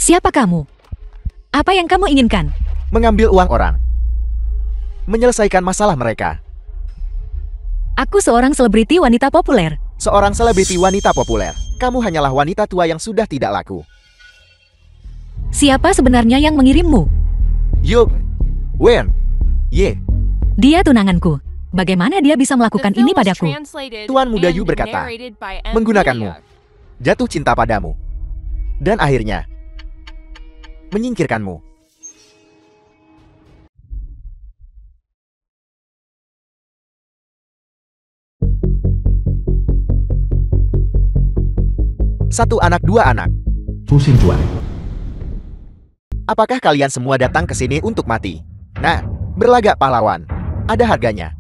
Siapa kamu? Apa yang kamu inginkan? Mengambil uang orang. Menyelesaikan masalah mereka. Aku seorang selebriti wanita populer. Seorang selebriti wanita populer. Kamu hanyalah wanita tua yang sudah tidak laku. Siapa sebenarnya yang mengirimmu? Yuk, Wen, Ye. Dia tunanganku. Bagaimana dia bisa melakukan ini padaku? Tuan Muda Yu berkata, menggunakanmu, jatuh cinta padamu, dan akhirnya menyingkirkanmu. Satu anak dua anak. Fu Xinjuan. Apakah kalian semua datang ke sini untuk mati? Nah, berlagak pahlawan. Ada harganya.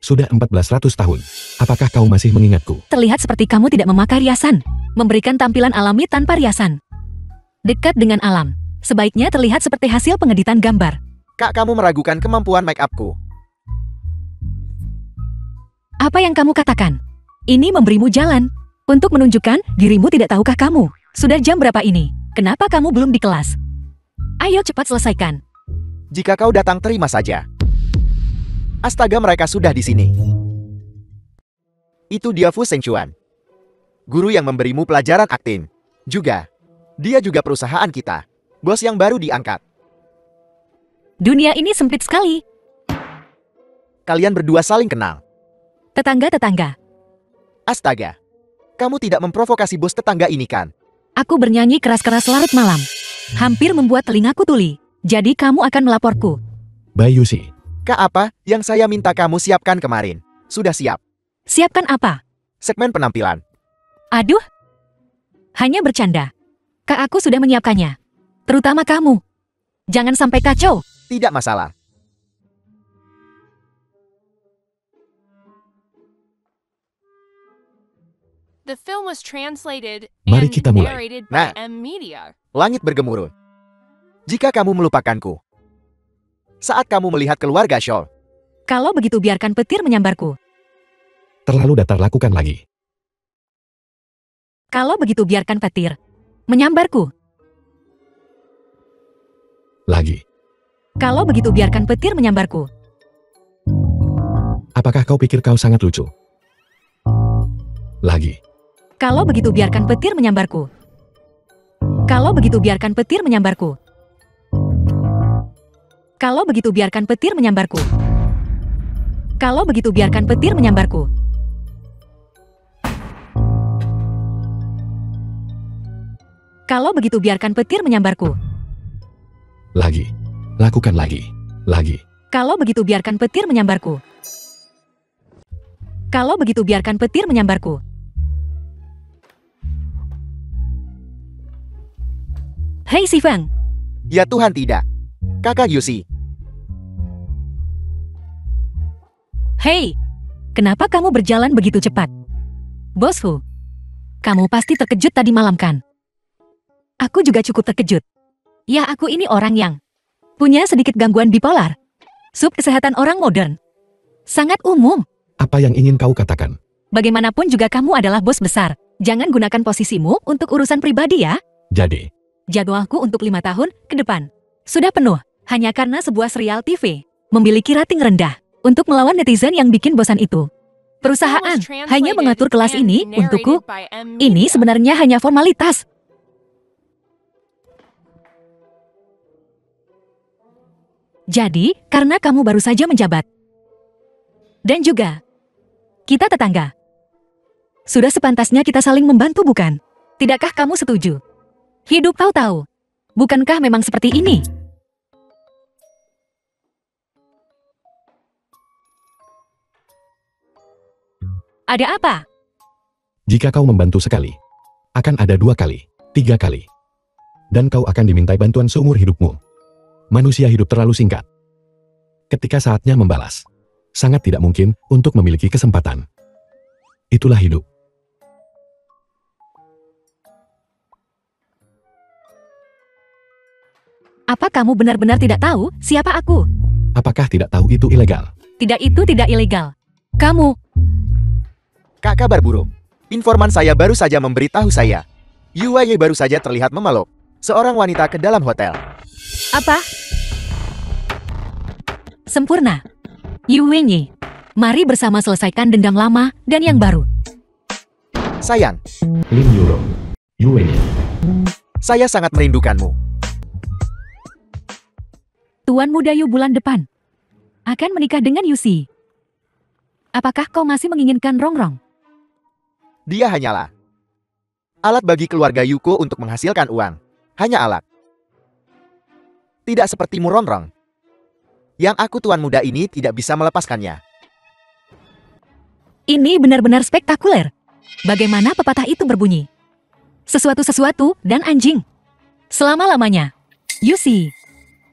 Sudah 1400 tahun. Apakah kau masih mengingatku? Terlihat seperti kamu tidak memakai riasan. Memberikan tampilan alami tanpa riasan. Dekat dengan alam. Sebaiknya terlihat seperti hasil pengeditan gambar. Kak, kamu meragukan kemampuan make upku. Apa yang kamu katakan? Ini memberimu jalan. Untuk menunjukkan dirimu tidak tahukah kamu. Sudah jam berapa ini? Kenapa kamu belum di kelas? Ayo cepat selesaikan. Jika kau datang, terima saja. Astaga, mereka sudah di sini. Itu dia Fu Xinjuan. Guru yang memberimu pelajaran akting. Dia juga perusahaan kita. Bos yang baru diangkat. Dunia ini sempit sekali. Kalian berdua saling kenal. Tetangga-tetangga. Astaga. Kamu tidak memprovokasi bos tetangga ini kan? Aku bernyanyi keras-keras larut malam. Hampir membuat telingaku tuli. Jadi kamu akan melaporku. Bai Yusi. Kak, apa yang saya minta kamu siapkan kemarin? Sudah siap. Siapkan apa? Segmen penampilan. Aduh. Hanya bercanda. Kak, aku sudah menyiapkannya. Terutama kamu. Jangan sampai kacau. Tidak masalah. The film was translated Mari and kita mulai. narrated by Nah. M Media. Langit bergemuruh. Jika kamu melupakanku. Saat kamu melihat keluarga Shaw. Kalau begitu biarkan petir menyambarku. Terlalu datar, lakukan lagi. Kalau begitu biarkan petir menyambarku. Lagi. Kalau begitu biarkan petir menyambarku. Apakah kau pikir kau sangat lucu? Lagi. Kalau begitu biarkan petir menyambarku. Kalau begitu biarkan petir menyambarku. Kalau begitu biarkan petir menyambarku. Kalau begitu biarkan petir menyambarku. Kalau begitu biarkan petir menyambarku. Lagi. Lakukan lagi. Lagi. Kalau begitu biarkan petir menyambarku. Kalau begitu biarkan petir menyambarku. Hei Si Feng. Ya Tuhan, tidak. Kakak Yusi. Hei, kenapa kamu berjalan begitu cepat? Bos Hu, kamu pasti terkejut tadi malam kan? Aku juga cukup terkejut. Ya, aku ini orang yang punya sedikit gangguan bipolar. Sub kesehatan orang modern. Sangat umum. Apa yang ingin kau katakan? Bagaimanapun juga kamu adalah bos besar. Jangan gunakan posisimu untuk urusan pribadi ya. Jadi, Jadwalku untuk 5 tahun ke depan sudah penuh. Hanya karena sebuah serial TV memiliki rating rendah. Untuk melawan netizen yang bikin bosan itu. Perusahaan hanya mengatur kelas ini untukku. Ini sebenarnya hanya formalitas. Jadi, karena kamu baru saja menjabat. Dan juga, kita tetangga. Sudah sepantasnya kita saling membantu, bukan? Tidakkah kamu setuju? Hidup tahu-tahu. Bukankah memang seperti ini? Ada apa? jika kau membantu sekali, akan ada 2 kali, 3 kali. Dan kau akan dimintai bantuan seumur hidupmu. Manusia hidup terlalu singkat. Ketika saatnya membalas, sangat tidak mungkin untuk memiliki kesempatan. Itulah hidup. Apa kamu benar-benar tidak tahu siapa aku? Apakah tidak tahu itu ilegal? Tidak, itu tidak ilegal. Kamu, Kak, kabar buruk. Informan saya baru saja memberitahu saya. Yuwei baru saja terlihat memeluk seorang wanita ke dalam hotel. apa? Sempurna. Yu Wenyi, mari bersama selesaikan dendam lama dan yang baru. Sayang, Lin Yuro. Yuwenyi. saya sangat merindukanmu. Tuan Muda Yu bulan depan akan menikah dengan Yusi. Apakah kau masih menginginkan Rongrong? Dia hanyalah alat bagi keluarga Yuko untuk menghasilkan uang. Hanya alat. Tidak sepertimu, Rongrong. Yang aku tuan muda ini tidak bisa melepaskannya. Ini benar-benar spektakuler. Bagaimana pepatah itu berbunyi? Sesuatu-sesuatu dan anjing. Selama-lamanya. Yusi,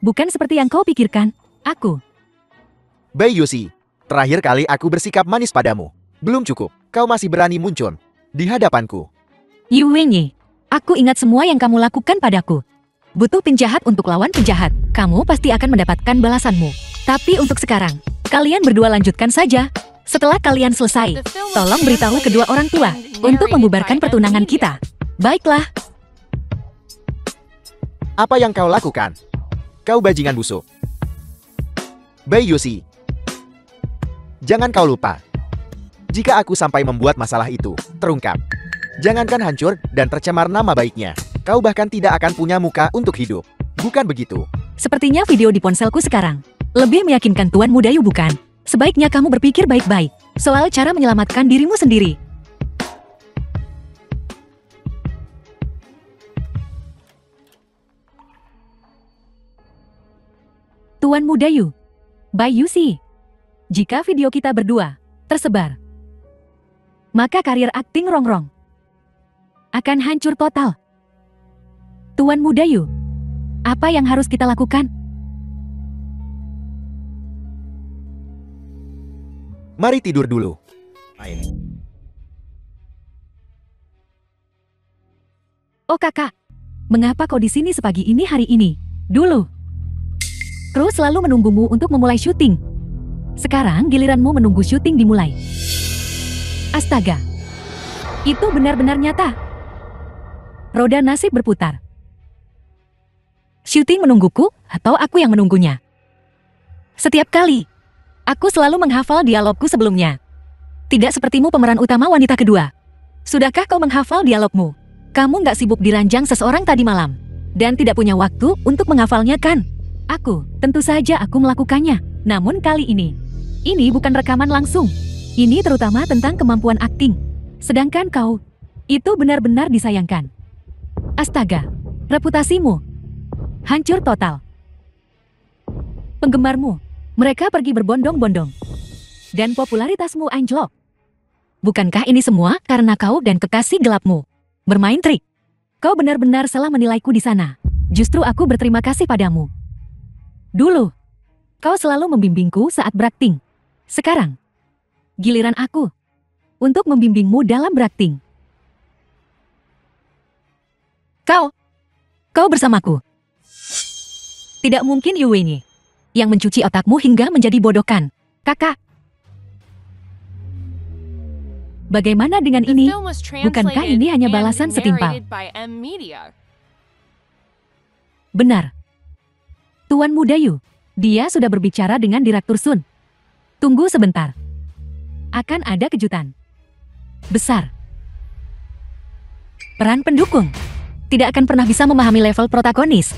bukan seperti yang kau pikirkan. Aku. Bai Yusi, terakhir kali aku bersikap manis padamu. Belum cukup, kau masih berani muncul di hadapanku. Yu Wenyi, aku ingat semua yang kamu lakukan padaku. Butuh penjahat untuk lawan penjahat. Kamu pasti akan mendapatkan balasanmu. Tapi untuk sekarang, kalian berdua lanjutkan saja. Setelah kalian selesai, The film was tolong beritahu kedua orang tua translated and untuk narrated membubarkan by pertunangan Media. kita. Baiklah, Apa yang kau lakukan? Kau bajingan busuk. Bai Yusi, jangan kau lupa. Jika aku sampai membuat masalah itu terungkap, jangankan hancur dan tercemar nama baiknya, kau bahkan tidak akan punya muka untuk hidup. Bukan begitu? sepertinya video di ponselku sekarang lebih meyakinkan Tuan Muda Yu, bukan? Sebaiknya kamu berpikir baik-baik soal cara menyelamatkan dirimu sendiri. Tuan Muda Yu, Bai Yusi, jika video kita berdua tersebar, maka karir akting Rongrong akan hancur total. Tuan Muda Yu, apa yang harus kita lakukan? Mari tidur dulu. Oh kakak, mengapa kau di sini sepagi ini hari ini? Dulu, kru selalu menunggumu untuk memulai syuting. Sekarang giliranmu menunggu syuting dimulai. Astaga, itu benar-benar nyata. Roda nasib berputar. Syuting menungguku atau aku yang menunggunya? Setiap kali, aku selalu menghafal dialogku sebelumnya. Tidak sepertimu pemeran utama wanita kedua. Sudahkah kau menghafal dialogmu? Kamu nggak sibuk diranjang seseorang tadi malam dan tidak punya waktu untuk menghafalnya, kan? Aku, tentu saja aku melakukannya. Namun kali ini bukan rekaman langsung. Ini terutama tentang kemampuan akting. Sedangkan kau, itu benar-benar disayangkan. Astaga, reputasimu hancur total. Penggemarmu, mereka pergi berbondong-bondong. Dan popularitasmu anjlok. Bukankah ini semua karena kau dan kekasih gelapmu bermain trik? Kau benar-benar salah menilaiku di sana. Justru aku berterima kasih padamu. Dulu, kau selalu membimbingku saat berakting. Sekarang, giliran aku untuk membimbingmu dalam berakting. Kau bersamaku. Tidak mungkin Yu Wenyi yang mencuci otakmu hingga menjadi bodokan. Kakak, bagaimana dengan The ini? film was Bukankah translated ini hanya and balasan setimpal? narrated by Media. Benar. Tuan Muda Yu, dia sudah berbicara dengan Direktur Sun. Tunggu sebentar. Akan ada kejutan besar. Peran pendukung tidak akan pernah bisa memahami level protagonis.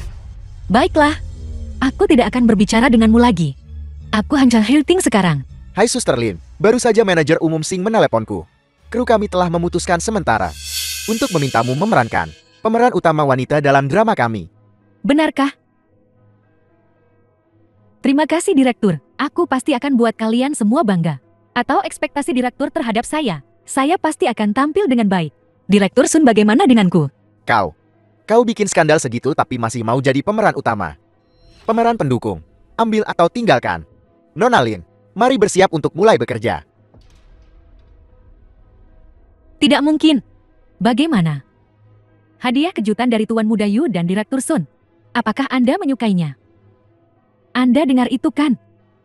Baiklah, aku tidak akan berbicara denganmu lagi. Aku hanya Hilting sekarang. Hai Suster Lin, baru saja manajer umum Sing meneleponku. Kru kami telah memutuskan sementara untuk memintamu memerankan pemeran utama wanita dalam drama kami. Benarkah? Terima kasih Direktur. Aku pasti akan buat kalian semua bangga. Atau ekspektasi Direktur terhadap saya pasti akan tampil dengan baik. Direktur Sun, bagaimana denganku? Kau bikin skandal segitu tapi masih mau jadi pemeran utama. Pemeran pendukung, ambil atau tinggalkan. Nona Lin, mari bersiap untuk mulai bekerja. Tidak mungkin. Bagaimana? Hadiah kejutan dari Tuan Muda Yu dan Direktur Sun. Apakah Anda menyukainya? Anda dengar itu kan?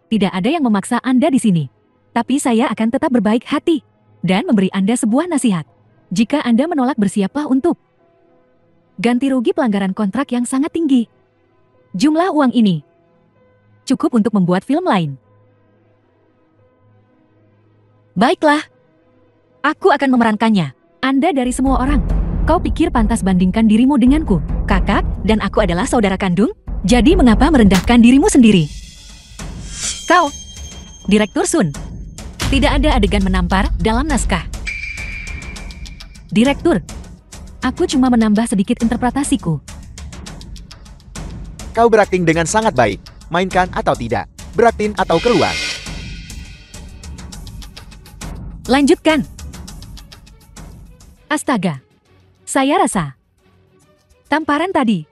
Tidak ada yang memaksa Anda di sini. Tapi saya akan tetap berbaik hati dan memberi Anda sebuah nasihat. Jika Anda menolak, bersiaplah untuk ganti rugi pelanggaran kontrak yang sangat tinggi. Jumlah uang ini cukup untuk membuat film lain. Baiklah, aku akan memerankannya. Anda dari semua orang. Kau pikir pantas bandingkan dirimu denganku, kakak, dan aku adalah saudara kandung? Jadi mengapa merendahkan dirimu sendiri? Kau, Direktur Sun. Tidak ada adegan menampar dalam naskah. Direktur, aku cuma menambah sedikit interpretasiku. Kau berakting dengan sangat baik. Mainkan atau tidak. Berakting atau keluar. Lanjutkan. Astaga. Saya rasa tamparan tadi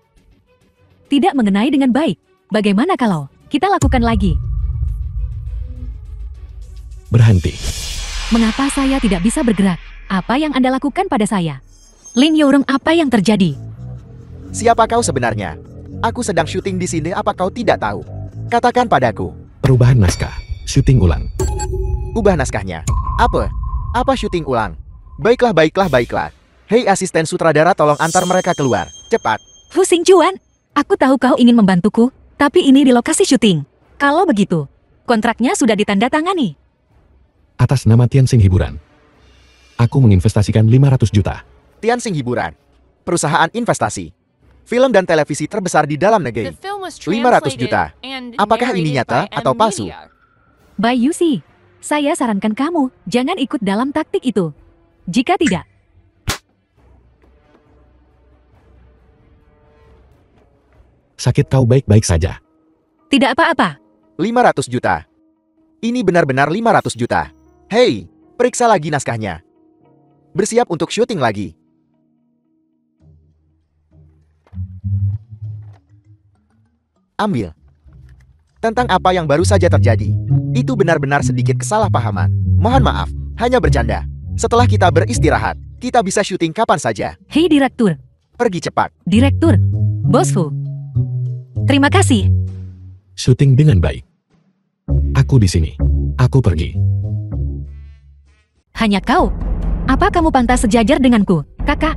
tidak mengenai dengan baik. Bagaimana kalau kita lakukan lagi? Berhenti. Mengapa saya tidak bisa bergerak? Apa yang Anda lakukan pada saya? Lin Yorong, apa yang terjadi? Siapa kau sebenarnya? Aku sedang syuting di sini, apa kau tidak tahu? Katakan padaku. Perubahan naskah. Syuting ulang. Ubah naskahnya. Apa? Apa syuting ulang? Baiklah, baiklah, baiklah. Hei asisten sutradara, tolong antar mereka keluar. Cepat. Hu Xingjuan, aku tahu kau ingin membantuku, tapi ini di lokasi syuting. Kalau begitu, kontraknya sudah ditandatangani. Atas nama Tianxing Hiburan, aku menginvestasikan 500 juta. Tianxing Hiburan. Perusahaan investasi. Film dan televisi terbesar di dalam negeri. The film was 500 translated juta. and Apakah ini narrated nyata by atau M palsu? Media. Bai Yusi, saya sarankan kamu jangan ikut dalam taktik itu. Jika tidak, Sakit kau baik-baik saja. tidak apa-apa. 500 juta. Ini benar-benar 500 juta. Hei, periksa lagi naskahnya. Bersiap untuk syuting lagi. Ambil. Tentang apa yang baru saja terjadi. Itu benar-benar sedikit kesalahpahaman. Mohon maaf, hanya bercanda. Setelah kita beristirahat, kita bisa syuting kapan saja. Hei Direktur, Pergi cepat. Direktur, Bosku. Terima kasih. Syuting dengan baik. Aku di sini. Aku pergi. Hanya kau. Apa kamu pantas sejajar denganku, kakak?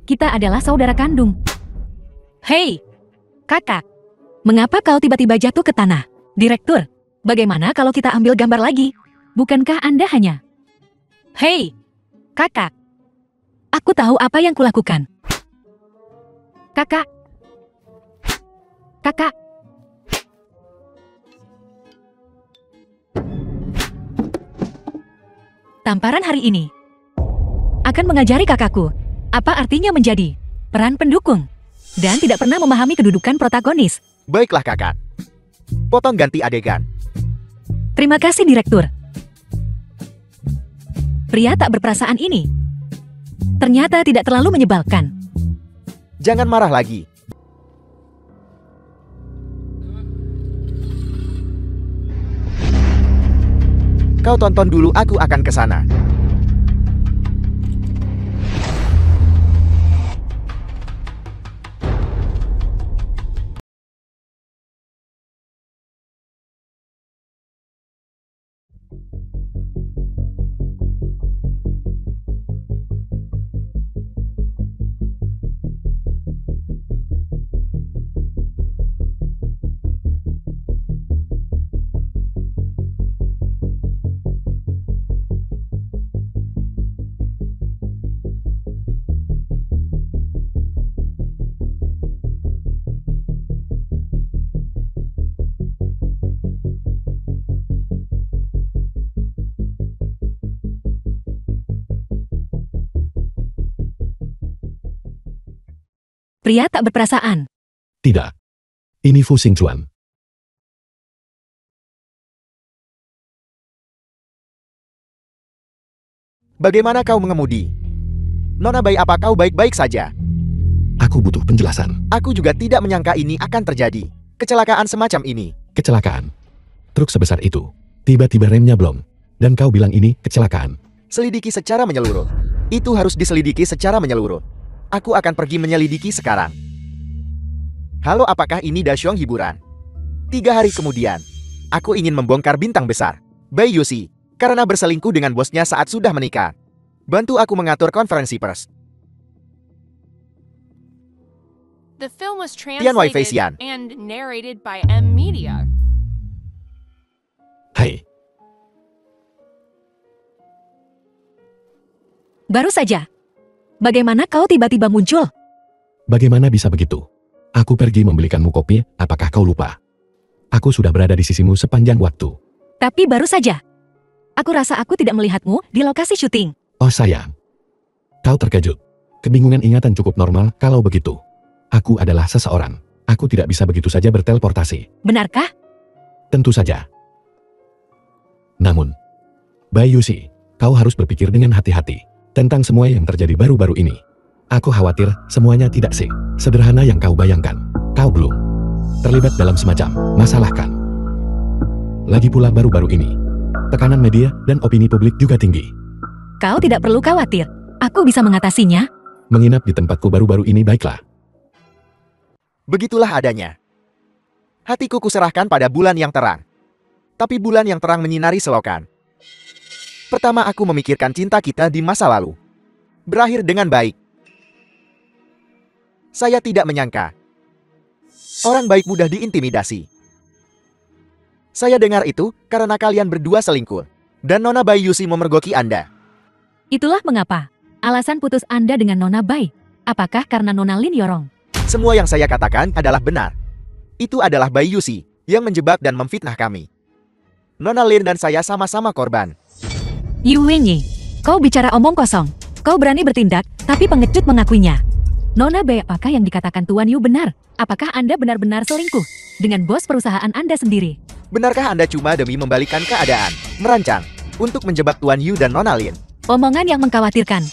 Kita adalah saudara kandung. Hei, kakak. Mengapa kau tiba-tiba jatuh ke tanah? Direktur, bagaimana kalau kita ambil gambar lagi? Bukankah Anda hanya... Hei, kakak. Aku tahu apa yang kulakukan. Kakak. Kakak. Tamparan hari ini akan mengajari kakakku apa artinya menjadi peran pendukung dan tidak pernah memahami kedudukan protagonis. Baiklah kakak. Potong ganti adegan. Terima kasih Direktur. Pria tak berperasaan ini ternyata tidak terlalu menyebalkan. Jangan marah lagi. Kau tonton dulu, aku akan ke sana. Pria tak berperasaan. Tidak. Ini Fu Xingjuan. Bagaimana kau mengemudi? Nona Bai, apa kau baik-baik saja? Aku butuh penjelasan. Aku juga tidak menyangka ini akan terjadi. Kecelakaan semacam ini. Kecelakaan. Truk sebesar itu. Tiba-tiba remnya blong. Dan kau bilang ini kecelakaan. Selidiki secara menyeluruh. Itu harus diselidiki secara menyeluruh. Aku akan pergi menyelidiki sekarang. Halo, apakah ini Dasyong hiburan? 3 hari kemudian, aku ingin membongkar bintang besar, Bai Yusi, karena berselingkuh dengan bosnya saat sudah menikah. Bantu aku mengatur konferensi pers. The film was Tian Wei Fei translated Xian. and narrated by M Media. Hai, Baru saja. Bagaimana kau tiba-tiba muncul? bagaimana bisa begitu? Aku pergi membelikanmu kopi, apakah kau lupa? Aku sudah berada di sisimu sepanjang waktu. Tapi baru saja. Aku rasa aku tidak melihatmu di lokasi syuting. Oh sayang, kau terkejut. Kebingungan ingatan cukup normal kalau begitu. Aku adalah seseorang. Aku tidak bisa begitu saja berteleportasi. Benarkah? Tentu saja. Namun, Bai Yusi, kau harus berpikir dengan hati-hati tentang semua yang terjadi baru-baru ini. Aku khawatir semuanya tidak sederhana yang kau bayangkan. Kau belum terlibat dalam semacam masalah kan? Lagi pula baru-baru ini, tekanan media dan opini publik juga tinggi. Kau tidak perlu khawatir. Aku bisa mengatasinya. Menginap di tempatku baru-baru ini baiklah. Begitulah adanya. Hatiku kuserahkan pada bulan yang terang. Tapi bulan yang terang menyinari selokan. Pertama aku memikirkan cinta kita di masa lalu. Berakhir dengan baik. Saya tidak menyangka. Orang baik mudah diintimidasi. Saya dengar itu karena kalian berdua selingkuh. Dan Nona Bai Yusi memergoki Anda. Itulah mengapa. Alasan putus Anda dengan Nona Bai. Apakah karena Nona Lin Yorong? Semua yang saya katakan adalah benar. Itu adalah Bai Yusi yang menjebak dan memfitnah kami. Nona Lin dan saya sama-sama korban. Yu Wenyi, kau bicara omong kosong. Kau berani bertindak, tapi pengecut mengakuinya. Nona Bai, apakah yang dikatakan Tuan Yu benar? Apakah Anda benar-benar selingkuh dengan bos perusahaan Anda sendiri? Benarkah Anda cuma demi membalikkan keadaan, merancang, untuk menjebak Tuan Yu dan Nona Lin? Omongan yang mengkhawatirkan.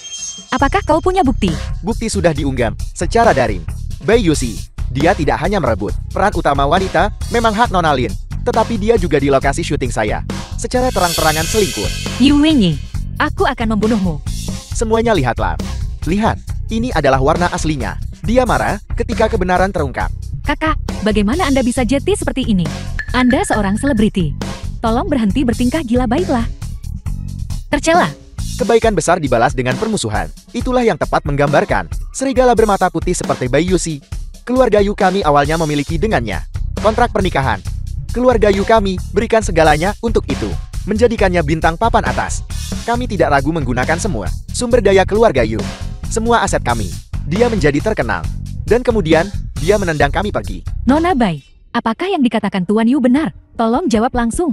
Apakah kau punya bukti? Bukti sudah diunggam secara daring. Bai Yusi, dia tidak hanya merebut peran utama wanita, memang hak Nona Lin, tetapi dia juga di lokasi syuting saya. Secara terang-terangan selingkuh. Yu Wenyi, aku akan membunuhmu. Semuanya lihatlah. Lihat, ini adalah warna aslinya. Dia marah ketika kebenaran terungkap. Kakak, bagaimana Anda bisa jeti seperti ini? Anda seorang selebriti. Tolong berhenti bertingkah gila baiklah. Tercela. Kebaikan besar dibalas dengan permusuhan. Itulah yang tepat menggambarkan serigala bermata putih seperti Bai Yusi. Keluarga Yu kami awalnya memiliki dengannya kontrak pernikahan. Keluarga Yu kami berikan segalanya untuk itu. Menjadikannya bintang papan atas. Kami tidak ragu menggunakan semua sumber daya keluarga Yu. Semua aset kami. Dia menjadi terkenal. Dan kemudian, dia menendang kami pergi. Nona Bai, apakah yang dikatakan Tuan Yu benar? Tolong jawab langsung.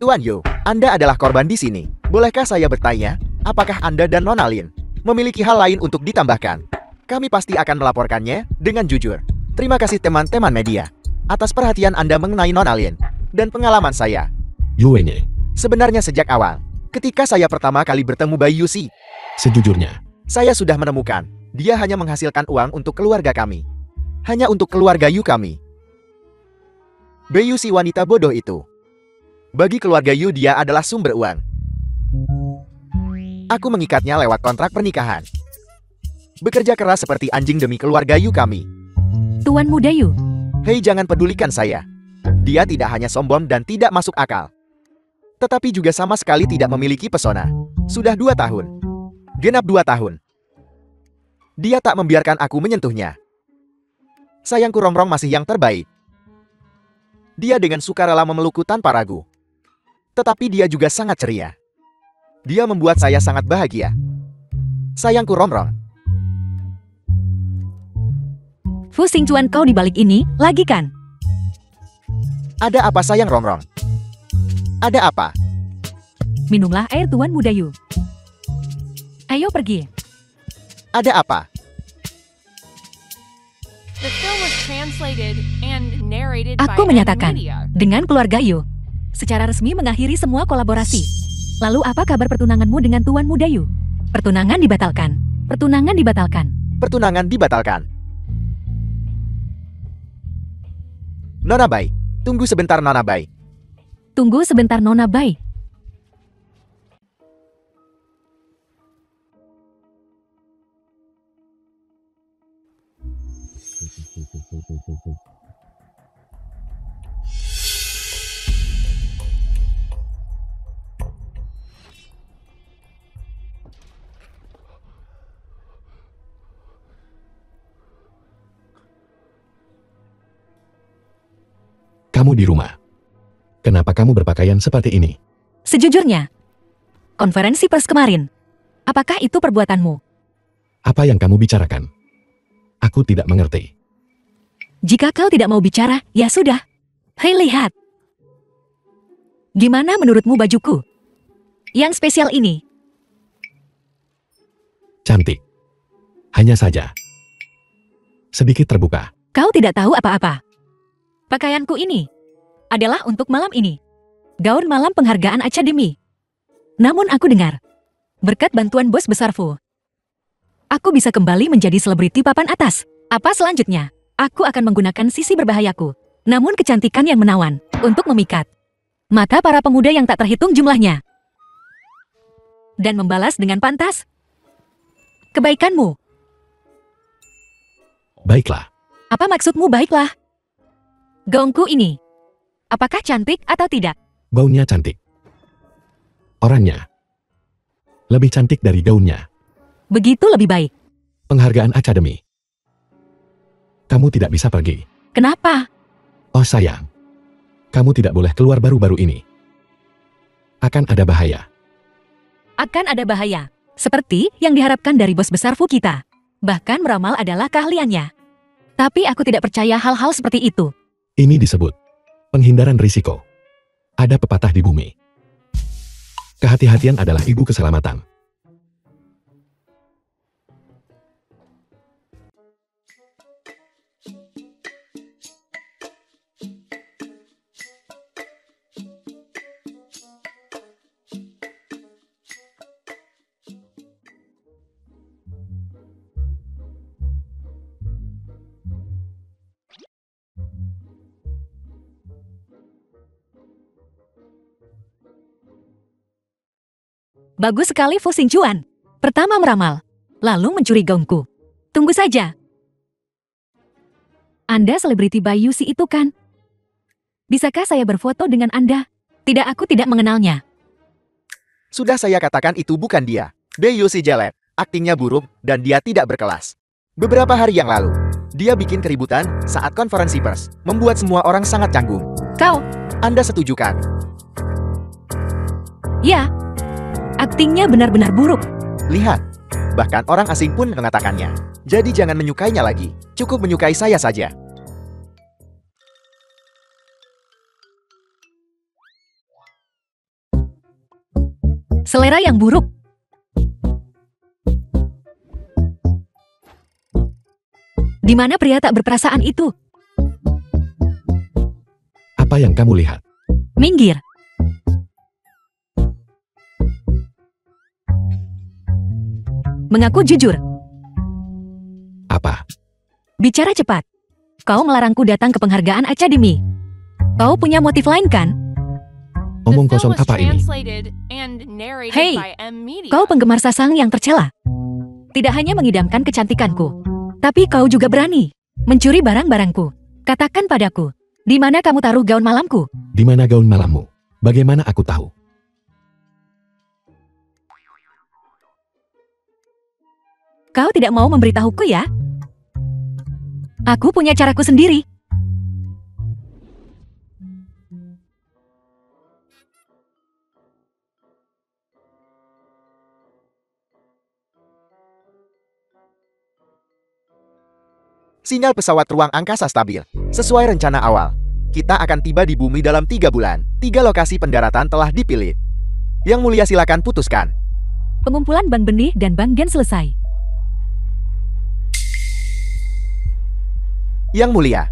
Tuan Yu, Anda adalah korban di sini. Bolehkah saya bertanya, apakah Anda dan Nona Lin memiliki hal lain untuk ditambahkan? Kami pasti akan melaporkannya dengan jujur. Terima kasih teman-teman media atas perhatian Anda mengenai Nona Lin dan pengalaman saya. Yu Wenyi, Sebenarnya sejak awal, ketika saya pertama kali bertemu Bai Yusi, sejujurnya, saya sudah menemukan dia hanya menghasilkan uang untuk keluarga kami. Hanya untuk keluarga Yu kami. Bai Yusi wanita bodoh itu. Bagi keluarga Yu dia adalah sumber uang. Aku mengikatnya lewat kontrak pernikahan. Bekerja keras seperti anjing demi keluarga Yu kami. Tuan Muda Yu, Hei, jangan pedulikan saya. Dia tidak hanya sombong dan tidak masuk akal, tetapi juga sama sekali tidak memiliki pesona. Sudah 2 tahun. Genap 2 tahun. Dia tak membiarkan aku menyentuhnya. Sayangku, Rongrong masih yang terbaik. Dia dengan sukarela memelukku tanpa ragu. Tetapi dia juga sangat ceria. Dia membuat saya sangat bahagia. Sayangku, Rongrong. Fu Xingchuan kau di balik ini, lagi kan? Ada apa sayang Rongrong? Ada apa? Minumlah air Tuan Muda Yu. Ayo pergi. Ada apa? The film was translated and narrated by Aku M menyatakan, Media. dengan keluarga Yu, secara resmi mengakhiri semua kolaborasi. Lalu apa kabar pertunanganmu dengan Tuan Muda Yu? Pertunangan dibatalkan. Pertunangan dibatalkan. Pertunangan dibatalkan. Nona Bai, tunggu sebentar Nona Bai. Tunggu sebentar Nona Bai. Kamu di rumah. Kenapa kamu berpakaian seperti ini? Sejujurnya, konferensi pers kemarin, apakah itu perbuatanmu? Apa yang kamu bicarakan? Aku tidak mengerti. Jika kau tidak mau bicara, ya sudah. Hei, lihat. Gimana menurutmu bajuku? Yang spesial ini. Cantik. Hanya saja. Sedikit terbuka. Kau tidak tahu apa-apa. Pakaianku ini adalah untuk malam ini. Gaun malam penghargaan akademi. Namun aku dengar, berkat bantuan bos besar Fu, aku bisa kembali menjadi selebriti papan atas. Apa selanjutnya? Aku akan menggunakan sisi berbahayaku, namun kecantikan yang menawan, untuk memikat mata para pemuda yang tak terhitung jumlahnya. Dan membalas dengan pantas kebaikanmu. Baiklah. Apa maksudmu baiklah? Gaunku ini, apakah cantik atau tidak? Gaunnya cantik. Orangnya lebih cantik dari gaunnya. Begitu lebih baik. Penghargaan akademi. Kamu tidak bisa pergi. Kenapa? Oh sayang. Kamu tidak boleh keluar baru-baru ini. Akan ada bahaya. Akan ada bahaya. Seperti yang diharapkan dari bos besar Fu kita. Bahkan meramal adalah keahliannya. Tapi aku tidak percaya hal-hal seperti itu. Ini disebut penghindaran risiko. Ada pepatah di bumi. Kehati-hatian adalah ibu keselamatan. Bagus sekali Fu Xingchuan. Pertama meramal, lalu mencuri gaunku. Tunggu saja. Anda selebriti Bai Yusi itu kan? Bisakah saya berfoto dengan Anda? Tidak, aku tidak mengenalnya. Sudah saya katakan itu bukan dia. Bai Yusi jelek, aktingnya buruk, dan dia tidak berkelas. Beberapa hari yang lalu, dia bikin keributan saat konferensi pers, membuat semua orang sangat canggung. Kau? Anda setuju kan? Ya. Aktingnya benar-benar buruk. Lihat, bahkan orang asing pun mengatakannya. Jadi jangan menyukainya lagi, cukup menyukai saya saja. Selera yang buruk. Di mana pria tak berperasaan itu? Apa yang kamu lihat? Minggir. Mengaku jujur. Apa? Bicara cepat. Kau melarangku datang ke penghargaan akademi. Kau punya motif lain kan? Omong kosong apa ini? Hei, kau penggemar Sasang yang tercela. Tidak hanya mengidamkan kecantikanku, tapi kau juga berani mencuri barang-barangku. Katakan padaku, di mana kamu taruh gaun malamku? Di mana gaun malammu? Bagaimana aku tahu? Kau tidak mau memberitahuku ya? Aku punya caraku sendiri. Sinyal pesawat ruang angkasa stabil. Sesuai rencana awal, kita akan tiba di bumi dalam 3 bulan. 3 lokasi pendaratan telah dipilih. Yang mulia silakan putuskan. Pengumpulan Bang Benih dan Bang Gen selesai. Yang mulia.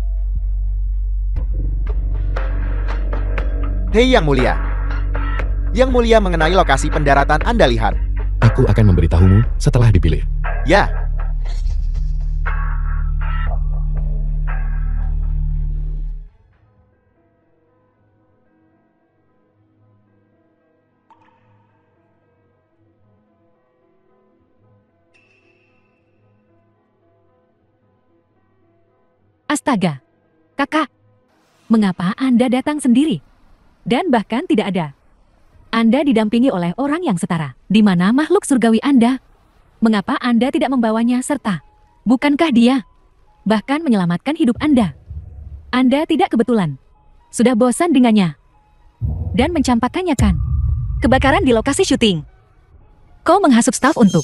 Hei Yang mulia. Yang mulia mengenai lokasi pendaratan Anda lihat. Aku akan memberitahumu setelah dipilih. Ya. Astaga. Kakak. Mengapa Anda datang sendiri? Dan bahkan tidak ada. Anda didampingi oleh orang yang setara. Di mana makhluk surgawi Anda? Mengapa Anda tidak membawanya serta? Bukankah dia bahkan menyelamatkan hidup Anda? Anda tidak kebetulan Sudah bosan dengannya. Dan mencampakkannya kan? Kebakaran di lokasi syuting. Kau menghasut staf untuk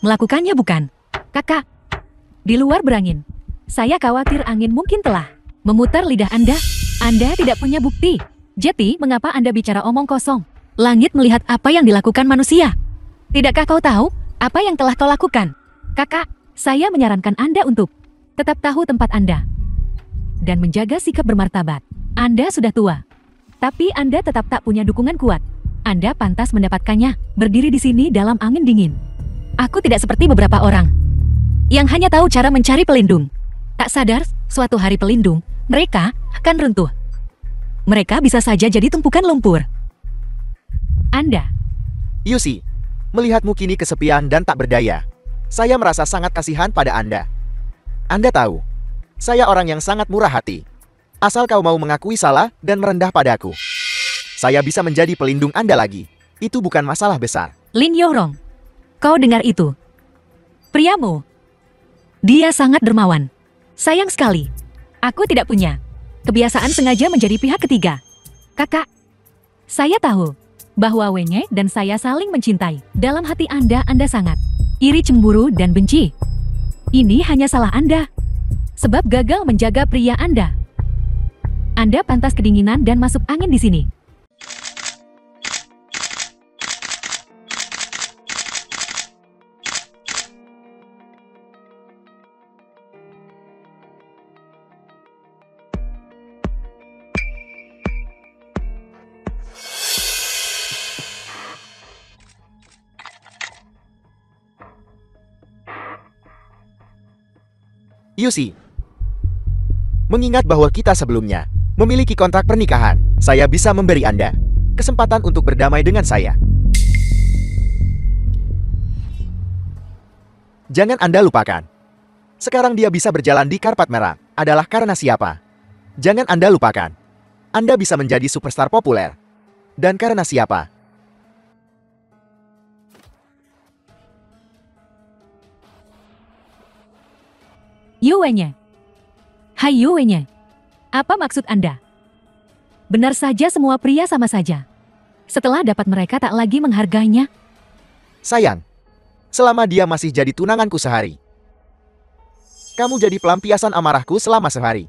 melakukannya bukan? Kakak, di luar berangin. Saya khawatir angin mungkin telah memutar lidah Anda. Anda tidak punya bukti. Jadi, mengapa Anda bicara omong kosong? Langit melihat apa yang dilakukan manusia. Tidakkah kau tahu apa yang telah kau lakukan? Kakak, saya menyarankan Anda untuk tetap tahu tempat Anda dan menjaga sikap bermartabat. Anda sudah tua, tapi Anda tetap tak punya dukungan kuat. Anda pantas mendapatkannya, berdiri di sini dalam angin dingin. Aku tidak seperti beberapa orang yang hanya tahu cara mencari pelindung. Tak sadar, suatu hari pelindung, mereka akan runtuh. Mereka bisa saja jadi tumpukan lumpur. Anda, Yusi, melihatmu kini kesepian dan tak berdaya, saya merasa sangat kasihan pada Anda. Anda tahu, saya orang yang sangat murah hati. Asal kau mau mengakui salah dan merendah padaku, saya bisa menjadi pelindung Anda lagi. Itu bukan masalah besar. Lin Yorong, kau dengar itu? Priamu, dia sangat dermawan. Sayang sekali, aku tidak punya kebiasaan sengaja menjadi pihak ketiga. Kakak, saya tahu bahwa Wenye dan saya saling mencintai. Dalam hati Anda sangat iri, cemburu, dan benci. Ini hanya salah Anda, sebab gagal menjaga pria Anda. Anda pantas kedinginan dan masuk angin di sini. Yusi, mengingat bahwa kita sebelumnya memiliki kontrak pernikahan, saya bisa memberi Anda kesempatan untuk berdamai dengan saya. Jangan Anda lupakan, sekarang dia bisa berjalan di karpet merah adalah karena siapa? Jangan Anda lupakan, Anda bisa menjadi superstar populer. Dan karena siapa? Yu Wenye. Hai Yu Wenye. Apa maksud Anda? Benar saja semua pria sama saja. Setelah dapat mereka tak lagi menghargainya. Sayang, selama dia masih jadi tunanganku sehari, kamu jadi pelampiasan amarahku selama sehari.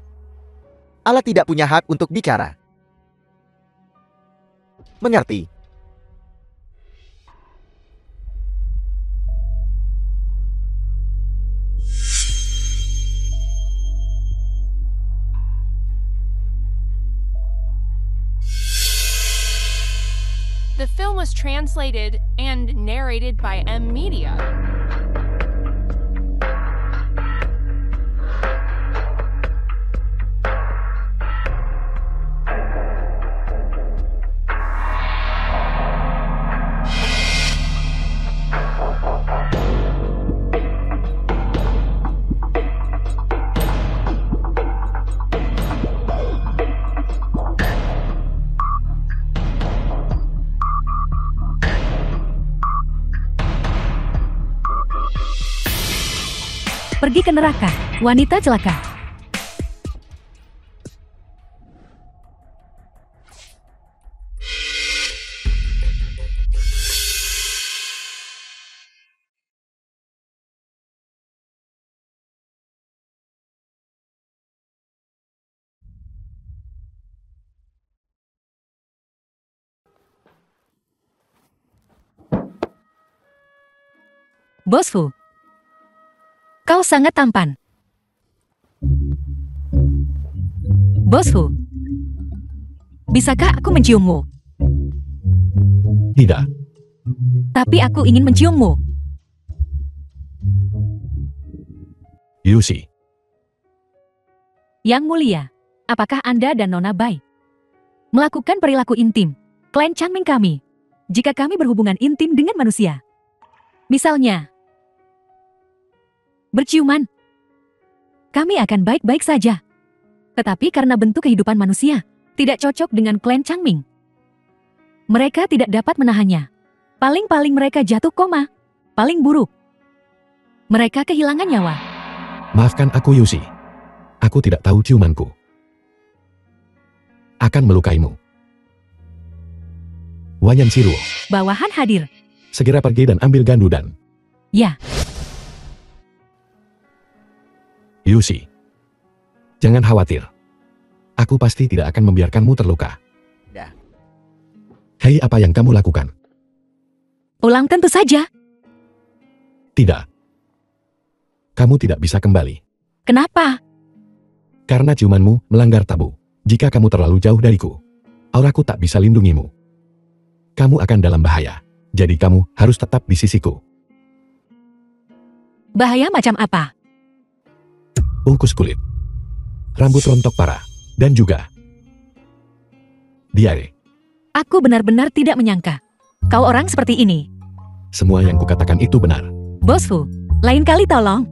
Allah tidak punya hak untuk bicara. Mengerti? The film was translated and narrated by M Media. Pergi ke neraka, wanita celaka. Bosku, kau sangat tampan. Bosku, bisakah aku menciummu? Tidak. Tapi aku ingin menciummu. Yusi, Yang mulia, apakah Anda dan Nona Bai melakukan perilaku intim, klan Changming kami, jika kami berhubungan intim dengan manusia? Misalnya, berciuman. Kami akan baik-baik saja. Tetapi karena bentuk kehidupan manusia tidak cocok dengan klan Changming, mereka tidak dapat menahannya. Paling-paling mereka jatuh koma. Paling buruk, mereka kehilangan nyawa. maafkan aku Yusi. Aku tidak tahu ciumanku. akan melukaimu. Wanyan Siruo, Bawahan hadir. segera pergi dan ambil Gandudan. Ya, Yusi, jangan khawatir. Aku pasti tidak akan membiarkanmu terluka. Dah. Hei, apa yang kamu lakukan? pulang tentu saja. Tidak. Kamu tidak bisa kembali. Kenapa? Karena ciumanmu melanggar tabu. Jika kamu terlalu jauh dariku, auraku tak bisa lindungimu. Kamu akan dalam bahaya. Jadi kamu harus tetap di sisiku. Bahaya macam apa? Ungkus kulit, rambut rontok parah, dan juga diare. Aku benar-benar tidak menyangka. Kau orang seperti ini. Semua yang kukatakan itu benar. Bosku, lain kali tolong.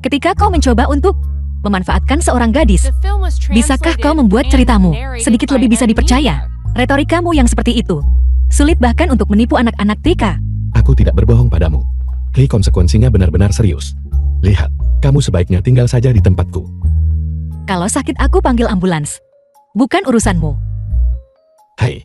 Ketika kau mencoba untuk memanfaatkan seorang gadis, The film was bisakah translated kau membuat and ceritamu narrated sedikit by lebih bisa Amnesia. dipercaya? Retorikamu yang seperti itu sulit bahkan untuk menipu anak-anak TK. Aku tidak berbohong padamu. Hei, konsekuensinya benar-benar serius. Lihat, kamu sebaiknya tinggal saja di tempatku. Kalau sakit aku panggil ambulans. Bukan urusanmu. Hai.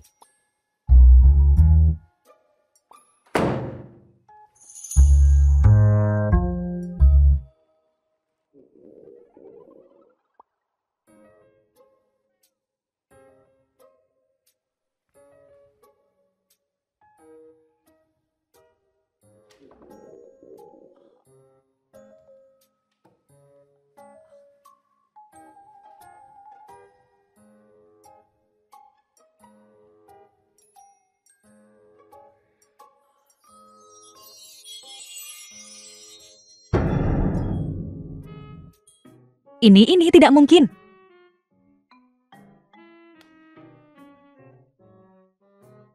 Ini tidak mungkin.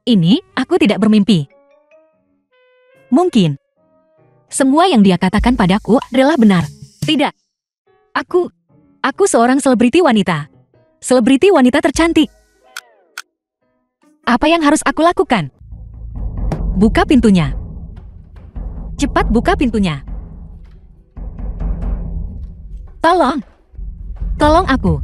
Ini, aku tidak bermimpi. Mungkin. Semua yang dia katakan padaku adalah benar. Tidak. Aku seorang selebriti wanita. Selebriti wanita tercantik. Apa yang harus aku lakukan? Buka pintunya. Cepat buka pintunya. Tolong. Tolong aku.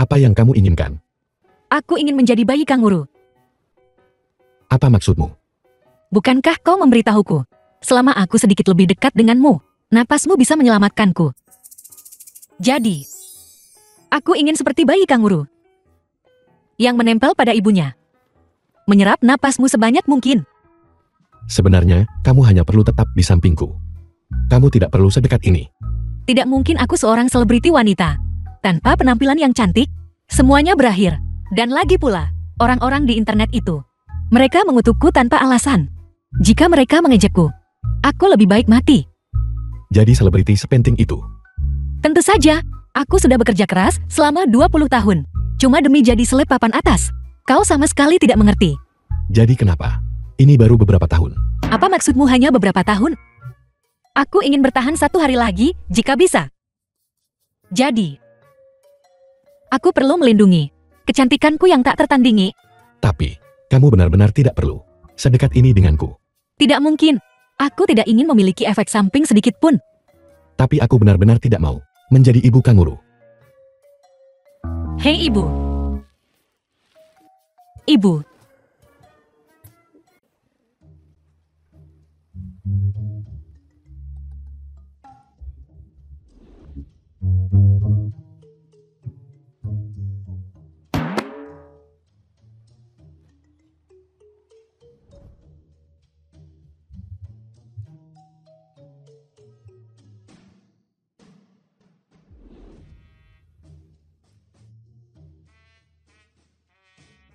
Apa yang kamu inginkan? Aku ingin menjadi bayi kanguru. Apa maksudmu? Bukankah kau memberitahuku? Selama aku sedikit lebih dekat denganmu, napasmu bisa menyelamatkanku. Jadi, aku ingin seperti bayi kanguru yang menempel pada ibunya. Menyerap napasmu sebanyak mungkin. Sebenarnya, kamu hanya perlu tetap di sampingku. Kamu tidak perlu sedekat ini. Tidak mungkin aku seorang selebriti wanita. Tanpa penampilan yang cantik, semuanya berakhir. Dan lagi pula, orang-orang di internet itu. Mereka mengutukku tanpa alasan. Jika mereka mengejekku, aku lebih baik mati. Jadi selebriti sepenting itu. Tentu saja, aku sudah bekerja keras selama 20 tahun. Cuma demi jadi seleb papan atas. Kau sama sekali tidak mengerti. Jadi kenapa? Ini baru beberapa tahun. Apa maksudmu hanya beberapa tahun? Aku ingin bertahan 1 hari lagi, jika bisa. Jadi, aku perlu melindungi kecantikanku yang tak tertandingi. Tapi, kamu benar-benar tidak perlu sedekat ini denganku. Tidak mungkin. Aku tidak ingin memiliki efek samping sedikit pun. Tapi aku benar-benar tidak mau menjadi ibu kanguru. Hei ibu. Ibu.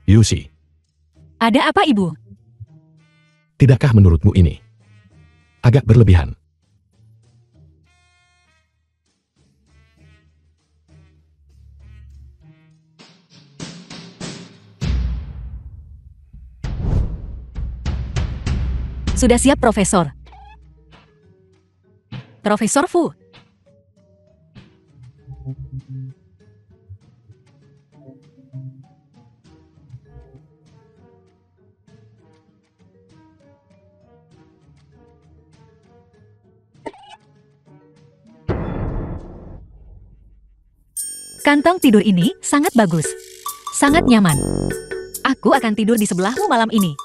Yusi, Ada apa ibu? tidakkah menurutmu ini agak berlebihan? Sudah siap Profesor. Profesor Fu. Kantong tidur ini sangat bagus. Sangat nyaman. Aku akan tidur di sebelahmu malam ini.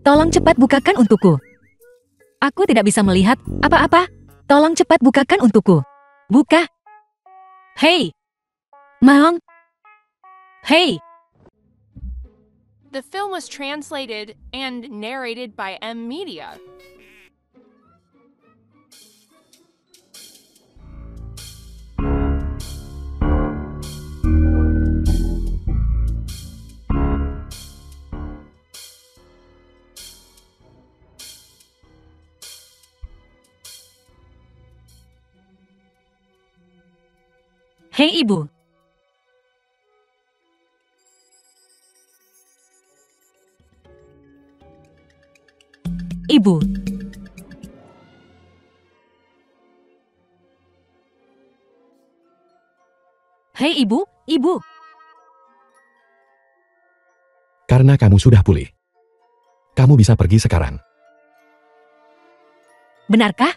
Tolong cepat bukakan untukku. Aku tidak bisa melihat apa-apa. Tolong cepat bukakan untukku. Buka. Hei. Maong. Hei. The film was translated and narrated by M Media. Hei ibu. Ibu. Hei ibu, ibu. Karena kamu sudah pulih. Kamu bisa pergi sekarang. Benarkah?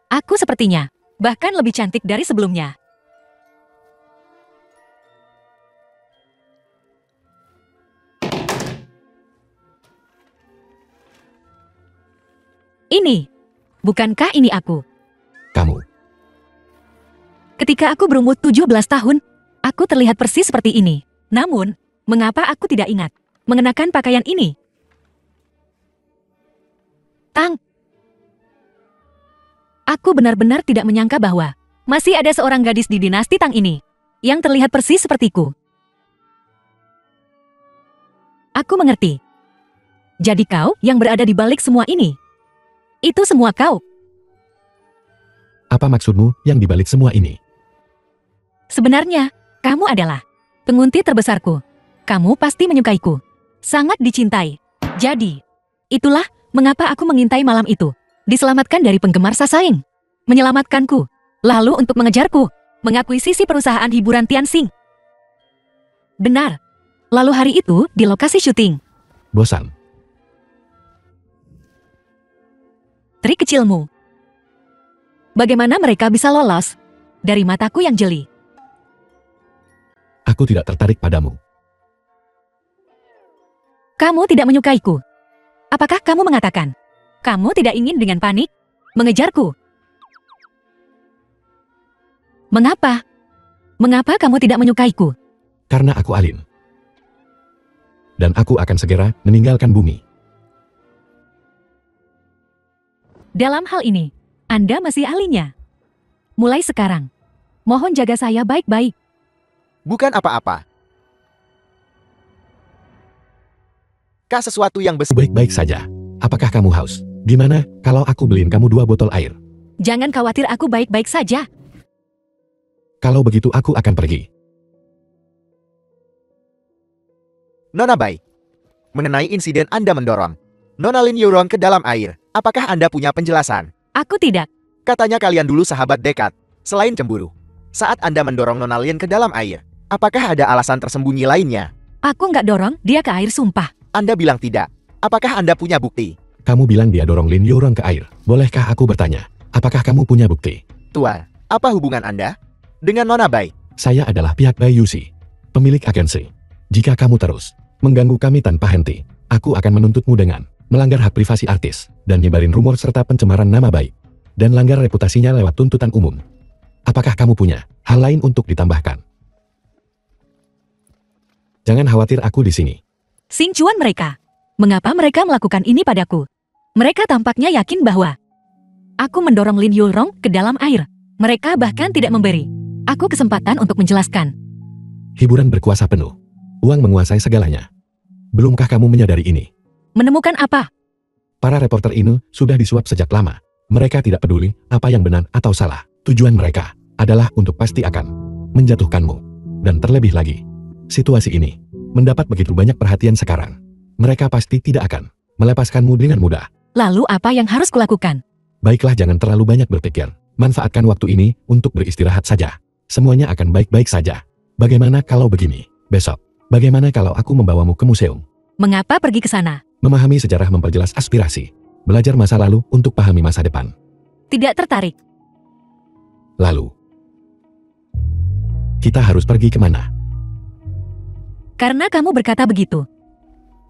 Aku sepertinya bahkan lebih cantik dari sebelumnya. Ini, bukankah ini aku? Kamu. Ketika aku berumur 17 tahun, aku terlihat persis seperti ini. Namun, mengapa aku tidak ingat mengenakan pakaian ini? Tang. Aku benar-benar tidak menyangka bahwa masih ada seorang gadis di dinasti Tang ini yang terlihat persis sepertiku. Aku mengerti. Jadi kau yang berada di balik semua ini. Itu semua kau. Apa maksudmu yang dibalik semua ini? Sebenarnya, kamu adalah penguntit terbesarku. Kamu pasti menyukaiku. Sangat dicintai. Jadi, itulah mengapa aku mengintai malam itu. Diselamatkan dari penggemar Sasaeng. Menyelamatkanku. Lalu untuk mengejarku. Mengakuisisi perusahaan hiburan Tianxing. Benar. Lalu hari itu di lokasi syuting. Bosan. Trik kecilmu. Bagaimana mereka bisa lolos dari mataku yang jeli? Aku tidak tertarik padamu. Kamu tidak menyukaiku. Apakah kamu mengatakan kamu tidak ingin dengan panik mengejarku? Mengapa? Mengapa kamu tidak menyukaiku? Karena aku alim. Dan aku akan segera meninggalkan bumi. Dalam hal ini, Anda masih ahlinya. Mulai sekarang, mohon jaga saya baik-baik. Bukan apa-apa. Kah sesuatu yang besar. Baik-baik saja. Apakah kamu haus? Gimana kalau aku beliin kamu 2 botol air? Jangan khawatir, aku baik-baik saja. Kalau begitu aku akan pergi. Nona Bai. Mengenai insiden Anda mendorong Nona Lin Yurong ke dalam air, apakah Anda punya penjelasan? Aku tidak. Katanya kalian dulu sahabat dekat. Selain cemburu, saat Anda mendorong Nona Lin ke dalam air, apakah ada alasan tersembunyi lainnya? Aku nggak dorong dia ke air, sumpah. Anda bilang tidak. Apakah Anda punya bukti? Kamu bilang dia dorong Lin Yurong ke air. Bolehkah aku bertanya? Apakah kamu punya bukti? Tua, apa hubungan Anda dengan Nona Bai? Saya adalah pihak Bai Yusi, pemilik agensi. Jika kamu terus mengganggu kami tanpa henti, aku akan menuntutmu dengan melanggar hak privasi artis, dan nyebarin rumor serta pencemaran nama baik, dan langgar reputasinya lewat tuntutan umum. Apakah kamu punya hal lain untuk ditambahkan? Jangan khawatir, aku di sini. Xing Chuan mereka. Mengapa mereka melakukan ini padaku? Mereka tampaknya yakin bahwa aku mendorong Lin Yurong ke dalam air. Mereka bahkan tidak memberi aku kesempatan untuk menjelaskan. Hiburan berkuasa penuh. Uang menguasai segalanya. Belumkah kamu menyadari ini? Menemukan apa? Para reporter ini sudah disuap sejak lama. Mereka tidak peduli apa yang benar atau salah. Tujuan mereka adalah untuk pasti akan menjatuhkanmu. Dan terlebih lagi, situasi ini mendapat begitu banyak perhatian sekarang. Mereka pasti tidak akan melepaskanmu dengan mudah. Lalu apa yang harus kulakukan? Baiklah, jangan terlalu banyak berpikir. Manfaatkan waktu ini untuk beristirahat saja. Semuanya akan baik-baik saja. Bagaimana kalau begini? Besok, bagaimana kalau aku membawamu ke museum? Mengapa pergi ke sana? Memahami sejarah memperjelas aspirasi. Belajar masa lalu untuk pahami masa depan. Tidak tertarik. Lalu, kita harus pergi kemana? Karena kamu berkata begitu.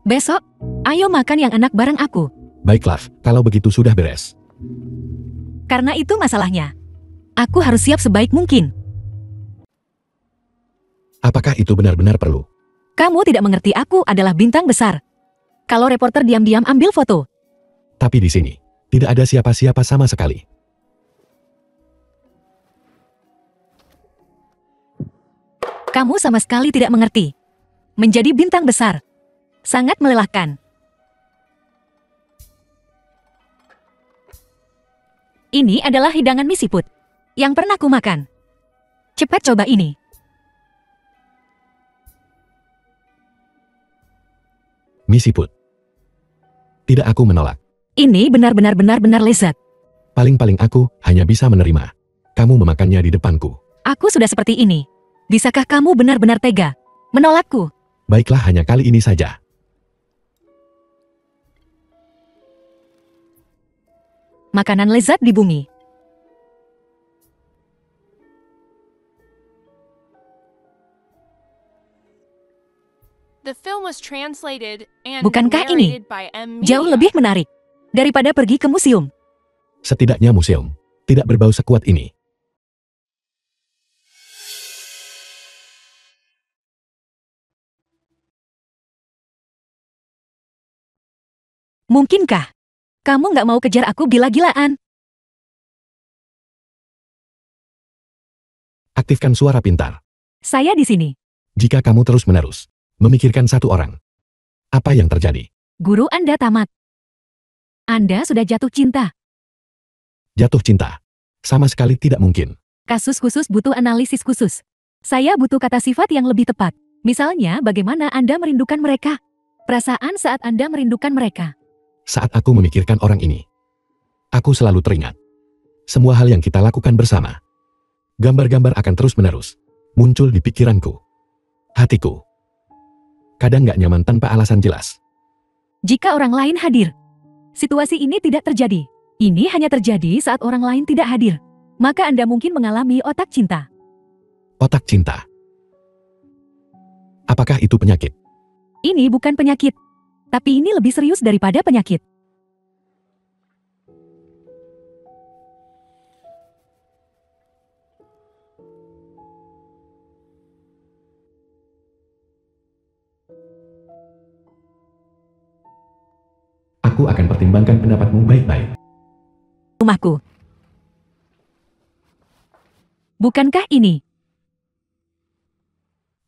Besok, ayo makan yang enak bareng aku. Baiklah, kalau begitu sudah beres. Karena itu masalahnya. Aku harus siap sebaik mungkin. Apakah itu benar-benar perlu? Kamu tidak mengerti aku adalah bintang besar. Kalau reporter diam-diam ambil foto, Tapi di sini, tidak ada siapa-siapa sama sekali. kamu sama sekali tidak mengerti. Menjadi bintang besar. Sangat melelahkan. Ini adalah hidangan mie siput yang pernah kumakan. Cepat coba ini. Mie siput. Tidak, aku menolak. Ini benar-benar lezat. Paling-paling aku hanya bisa menerima. Kamu memakannya di depanku. Aku sudah seperti ini. Bisakah kamu benar-benar tega menolakku? Baiklah, hanya kali ini saja. Makanan lezat di bumi. The film was translated and Bukankah ini narrated by M. jauh Media. lebih menarik daripada pergi ke museum? Setidaknya museum tidak berbau sekuat ini. Mungkinkah kamu nggak mau kejar aku gila-gilaan? Aktifkan suara pintar. Saya di sini. Jika kamu terus-menerus memikirkan satu orang, apa yang terjadi? Guru Anda tamat. Anda sudah jatuh cinta. Jatuh cinta. Sama sekali tidak mungkin. Kasus khusus butuh analisis khusus. Saya butuh kata sifat yang lebih tepat. Misalnya, bagaimana Anda merindukan mereka? Perasaan saat Anda merindukan mereka. Saat aku memikirkan orang ini, aku selalu teringat semua hal yang kita lakukan bersama. Gambar-gambar akan terus-menerus muncul di pikiranku, hatiku. Kadang gak nyaman tanpa alasan jelas. Jika orang lain hadir, situasi ini tidak terjadi. Ini hanya terjadi saat orang lain tidak hadir. Maka Anda mungkin mengalami otak cinta. Otak cinta. Apakah itu penyakit? Ini bukan penyakit. Tapi ini lebih serius daripada penyakit. Aku akan pertimbangkan pendapatmu baik-baik. Rumahku. Bukankah ini?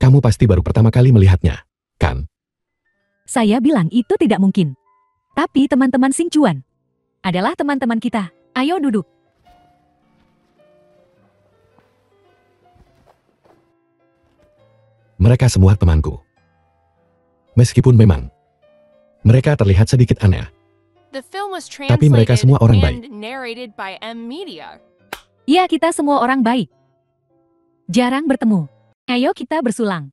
Kamu pasti baru pertama kali melihatnya, kan? Saya bilang itu tidak mungkin. Tapi teman-teman Sing Chuan adalah teman-teman kita. Ayo duduk. Mereka semua temanku. Meskipun memang mereka terlihat sedikit aneh. The film was Tapi mereka translated semua orang baik. and narrated by M. Media. Ya, kita semua orang baik. Jarang bertemu. Ayo kita bersulang.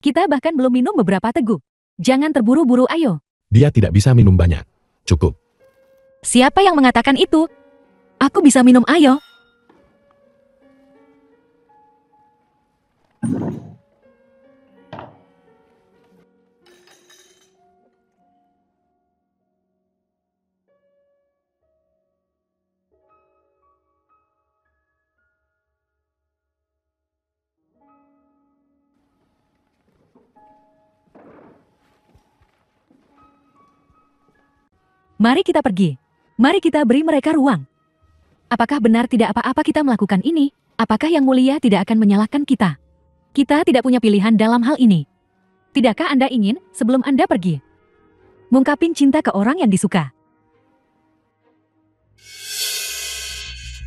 Kita bahkan belum minum beberapa teguk. Jangan terburu-buru, ayo. Dia tidak bisa minum banyak. Cukup. Siapa yang mengatakan itu? Aku bisa minum, ayo. Mari kita pergi. Mari kita beri mereka ruang. Apakah benar tidak apa-apa kita melakukan ini? Apakah Yang Mulia tidak akan menyalahkan kita? Kita tidak punya pilihan dalam hal ini. Tidakkah Anda ingin, sebelum Anda pergi, ngungkapin cinta ke orang yang disuka?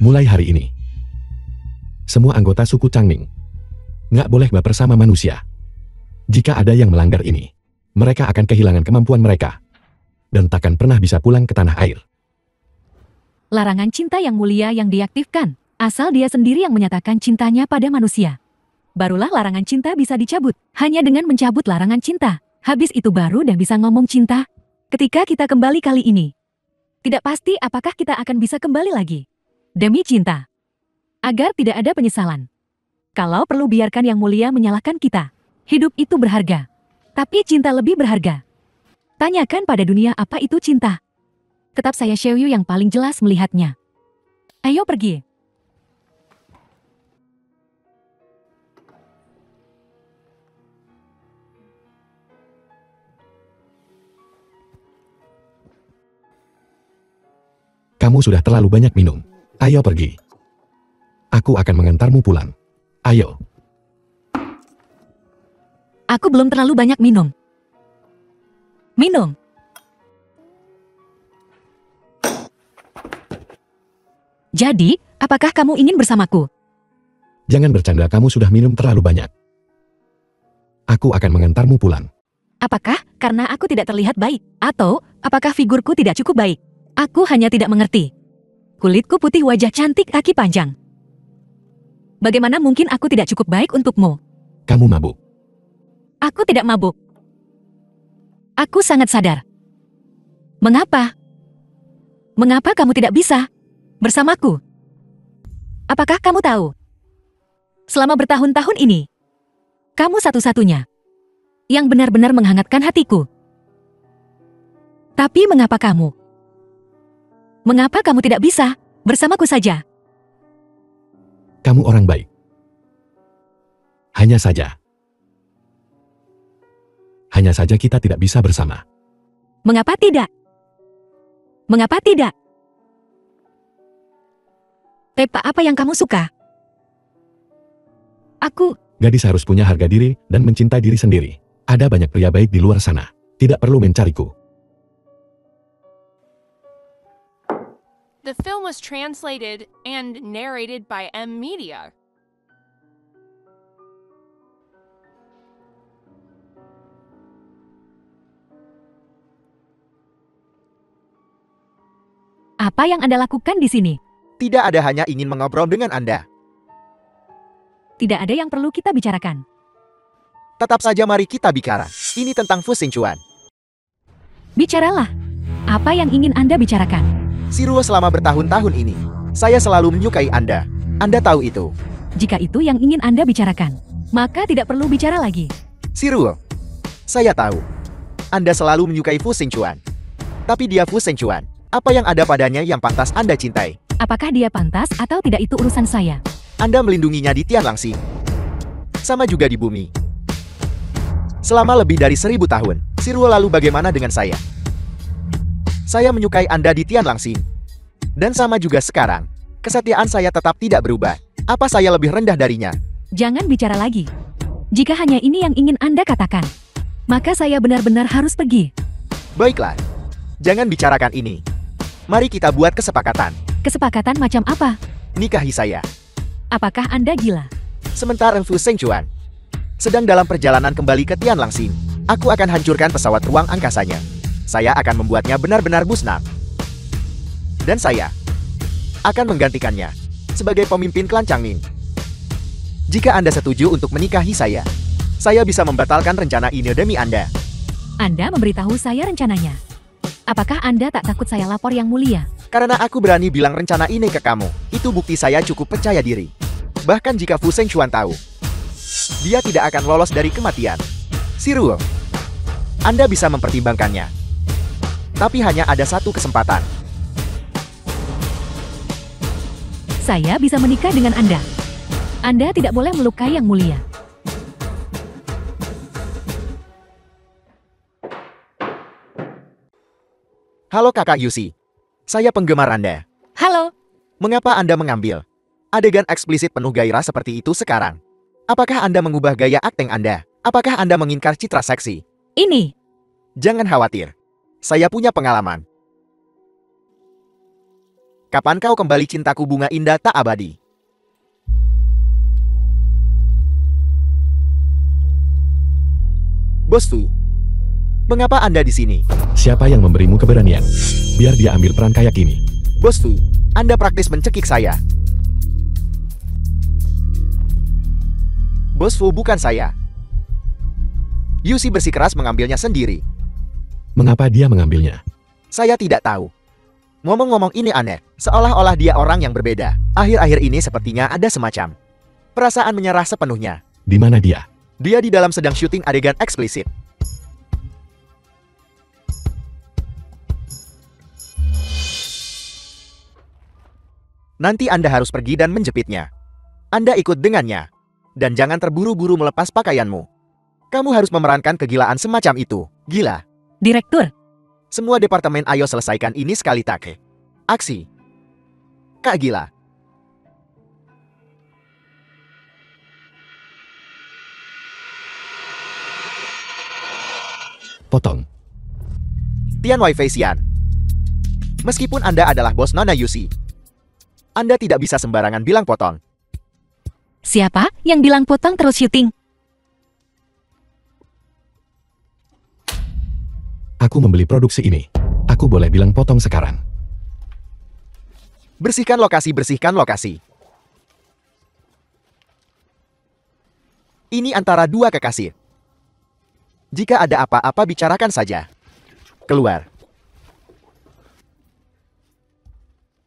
Mulai hari ini, semua anggota suku Changning nggak boleh baper sama manusia. Jika ada yang melanggar ini, mereka akan kehilangan kemampuan mereka dan takkan pernah bisa pulang ke tanah air. Larangan cinta Yang Mulia yang diaktifkan, asal dia sendiri yang menyatakan cintanya pada manusia. Barulah larangan cinta bisa dicabut, hanya dengan mencabut larangan cinta. Habis itu baru dan bisa ngomong cinta. Ketika kita kembali kali ini, tidak pasti apakah kita akan bisa kembali lagi. Demi cinta. Agar tidak ada penyesalan. Kalau perlu biarkan Yang Mulia menyalahkan kita. Hidup itu berharga. Tapi cinta lebih berharga. Tanyakan pada dunia apa itu cinta. Tetap saya Xiaoyu yang paling jelas melihatnya. Ayo pergi. Kamu sudah terlalu banyak minum. Ayo pergi. Aku akan mengantarmu pulang. Ayo. Aku belum terlalu banyak minum. Minum. Jadi, apakah kamu ingin bersamaku? Jangan bercanda, kamu sudah minum terlalu banyak. Aku akan mengantarmu pulang. Apakah karena aku tidak terlihat baik? Atau, apakah figurku tidak cukup baik? Aku hanya tidak mengerti. Kulitku putih, wajah cantik, kaki panjang. Bagaimana mungkin aku tidak cukup baik untukmu? Kamu mabuk. Aku tidak mabuk. Aku sangat sadar. Mengapa? Mengapa kamu tidak bisa bersamaku? Apakah kamu tahu? Selama bertahun-tahun ini, kamu satu-satunya yang benar-benar menghangatkan hatiku. Tapi mengapa kamu? Mengapa kamu tidak bisa bersamaku saja? Kamu orang baik. Hanya saja kita tidak bisa bersama. Mengapa tidak? Mengapa tidak? Tepa apa yang kamu suka? Aku... Gadis harus punya harga diri dan mencintai diri sendiri. Ada banyak pria baik di luar sana. Tidak perlu mencariku. The film was translated and narrated by M Media. Apa yang Anda lakukan di sini? Tidak ada, hanya ingin mengobrol dengan Anda. Tidak ada yang perlu kita bicarakan. Tetap saja mari kita bicara. Ini tentang Fu Xingchuan. Bicaralah. Apa yang ingin Anda bicarakan? Siruo, selama bertahun-tahun ini, saya selalu menyukai Anda. Anda tahu itu. Jika itu yang ingin Anda bicarakan, maka tidak perlu bicara lagi. Siruo, saya tahu. Anda selalu menyukai Fu Xingchuan. Tapi dia Fu Xingchuan. Apa yang ada padanya yang pantas Anda cintai? Apakah dia pantas atau tidak itu urusan saya. Anda melindunginya di Tianlangxing. Sama juga di bumi. Selama lebih dari 1000 tahun, Siruo, lalu bagaimana dengan saya? Saya menyukai Anda di Tianlangxing. Dan sama juga sekarang, kesetiaan saya tetap tidak berubah. Apa saya lebih rendah darinya? Jangan bicara lagi. Jika hanya ini yang ingin Anda katakan, maka saya benar-benar harus pergi. Baiklah, jangan bicarakan ini. Mari kita buat kesepakatan. Kesepakatan macam apa? Nikahi saya. Apakah Anda gila? Sementara Fu Xingchuan sedang dalam perjalanan kembali ke Tianlangxing, aku akan hancurkan pesawat ruang angkasanya. Saya akan membuatnya benar-benar musnah. Dan saya akan menggantikannya sebagai pemimpin klan Changning. Jika Anda setuju untuk menikahi saya Saya bisa membatalkan rencana ini demi Anda. Anda memberitahu saya rencananya. Apakah Anda tak takut saya lapor Yang Mulia? Karena aku berani bilang rencana ini ke kamu, itu bukti saya cukup percaya diri. Bahkan jika Fu Zhengshuan tahu, dia tidak akan lolos dari kematian. Siruo, Anda bisa mempertimbangkannya. Tapi hanya ada satu kesempatan. Saya bisa menikah dengan Anda. Anda tidak boleh melukai Yang Mulia. Halo Kakak Yusi, saya penggemar Anda. Halo, Mengapa Anda mengambil adegan eksplisit penuh gairah seperti itu sekarang? Apakah Anda mengubah gaya akting Anda? Apakah Anda mengingkar citra seksi? ini. Jangan khawatir, saya punya pengalaman. Kapan kau kembali cintaku bunga indah tak abadi? Bos Fu, mengapa Anda di sini? Siapa yang memberimu keberanian? Biar dia ambil peran kayak gini. Bos Fu, Anda praktis mencekik saya. Bos Fu, bukan saya. Yusi bersikeras mengambilnya sendiri. Mengapa dia mengambilnya? Saya tidak tahu. Ngomong-ngomong ini aneh, seolah-olah dia orang yang berbeda. Akhir-akhir ini sepertinya ada semacam perasaan menyerah sepenuhnya. Di mana dia? Dia di dalam sedang syuting adegan eksplisit. Nanti Anda harus pergi dan menjepitnya. Anda ikut dengannya. Dan jangan terburu-buru melepas pakaianmu. Kamu harus memerankan kegilaan semacam itu. Gila. Direktur, Semua departemen ayo selesaikan ini sekali take. Aksi. Kak gila. Potong. Tian Wei Feixian. Meskipun Anda adalah bos Nona Yusi, Anda tidak bisa sembarangan bilang potong. siapa yang bilang potong terus syuting? Aku membeli produksi ini. Aku boleh bilang potong sekarang. Bersihkan lokasi, bersihkan lokasi. Ini antara dua kekasih. Jika ada apa-apa bicarakan saja. Keluar.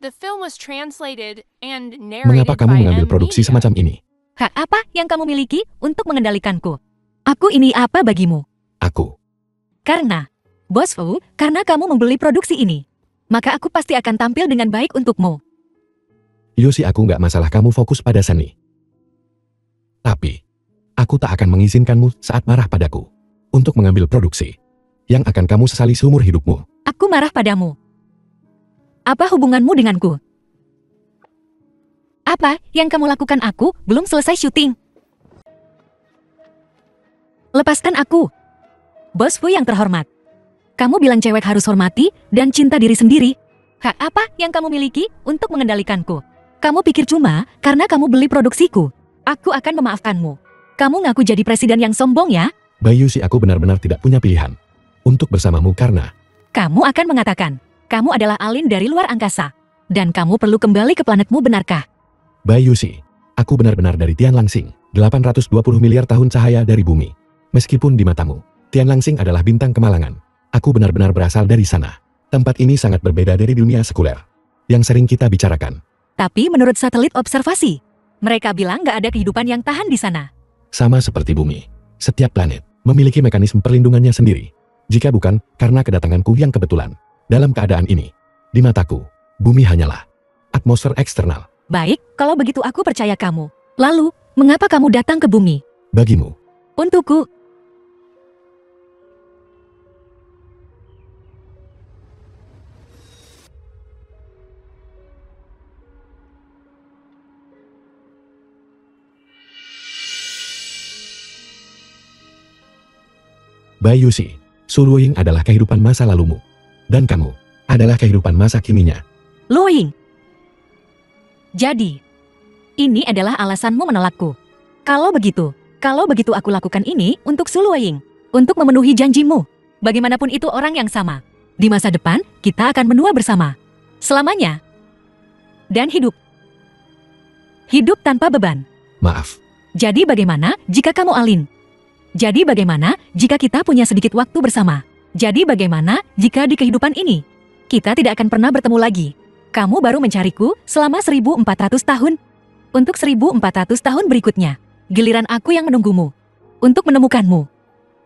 The film was translated and narrated Mengapa kamu by mengambil M produksi Media. semacam ini? Hak apa yang kamu miliki untuk mengendalikanku? Aku ini apa bagimu? Aku. Karena, Bos Fu, karena kamu membeli produksi ini, maka aku pasti akan tampil dengan baik untukmu. Yusi, aku nggak masalah kamu fokus pada seni. Tapi, aku tak akan mengizinkanmu saat marah padaku untuk mengambil produksi yang akan kamu sesali seumur hidupmu. Aku marah padamu. Apa hubunganmu denganku? Apa yang kamu lakukan? Aku belum selesai syuting. Lepaskan aku. Bos Fu yang terhormat. Kamu bilang cewek harus hormati dan cinta diri sendiri. Hak apa yang kamu miliki untuk mengendalikanku? Kamu pikir cuma karena kamu beli produksiku, aku akan memaafkanmu. Kamu ngaku jadi presiden yang sombong ya? Bayu, si aku benar-benar tidak punya pilihan untuk bersamamu karena Kamu akan mengatakan, kamu adalah alien dari luar angkasa. Dan kamu perlu kembali ke planetmu, benarkah? Bayu, si aku benar-benar dari Tian Langsing, 820 miliar tahun cahaya dari bumi. Meskipun di matamu, Tian Langsing adalah bintang kemalangan, aku benar-benar berasal dari sana. Tempat ini sangat berbeda dari dunia sekuler yang sering kita bicarakan. Tapi menurut satelit observasi, mereka bilang nggak ada kehidupan yang tahan di sana. Sama seperti bumi, setiap planet memiliki mekanisme perlindungannya sendiri. Jika bukan karena kedatanganku yang kebetulan, dalam keadaan ini, di mataku, bumi hanyalah atmosfer eksternal. Baik, kalau begitu aku percaya kamu. Lalu, mengapa kamu datang ke bumi? Bagimu, Untukku. Bayu, si Suluing adalah kehidupan masa lalumu. Dan kamu adalah kehidupan masa kininya. Luoying. Jadi, ini adalah alasanmu menolakku. Kalau begitu aku lakukan ini untuk Su Luoying, untuk memenuhi janjimu. Bagaimanapun itu orang yang sama. Di masa depan, kita akan menua bersama. Selamanya. Dan hidup. Hidup tanpa beban. Maaf, Jadi bagaimana jika kamu alin? Jadi bagaimana jika kita punya sedikit waktu bersama? Jadi bagaimana jika di kehidupan ini kita tidak akan pernah bertemu lagi? Kamu baru mencariku selama 1400 tahun. Untuk 1400 tahun berikutnya, giliran aku yang menunggumu untuk menemukanmu.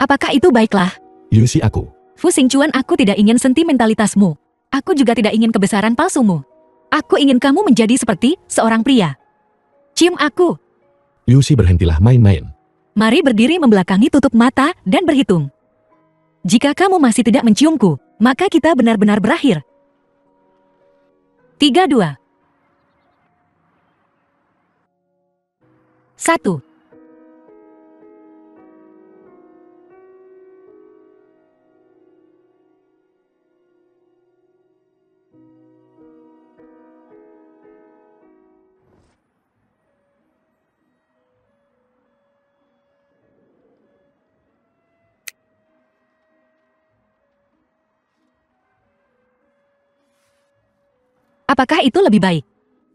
Apakah itu baiklah? Yusi aku. Fu Xingchuan, aku tidak ingin sentimentalitasmu. Aku juga tidak ingin kebesaran palsumu. Aku ingin kamu menjadi seperti seorang pria. Cium aku. Yusi, berhentilah main-main. Mari berdiri membelakangi, tutup mata, dan berhitung. Jika kamu masih tidak menciumku, maka kita benar-benar berakhir. 3, 2, 1. Apakah itu lebih baik?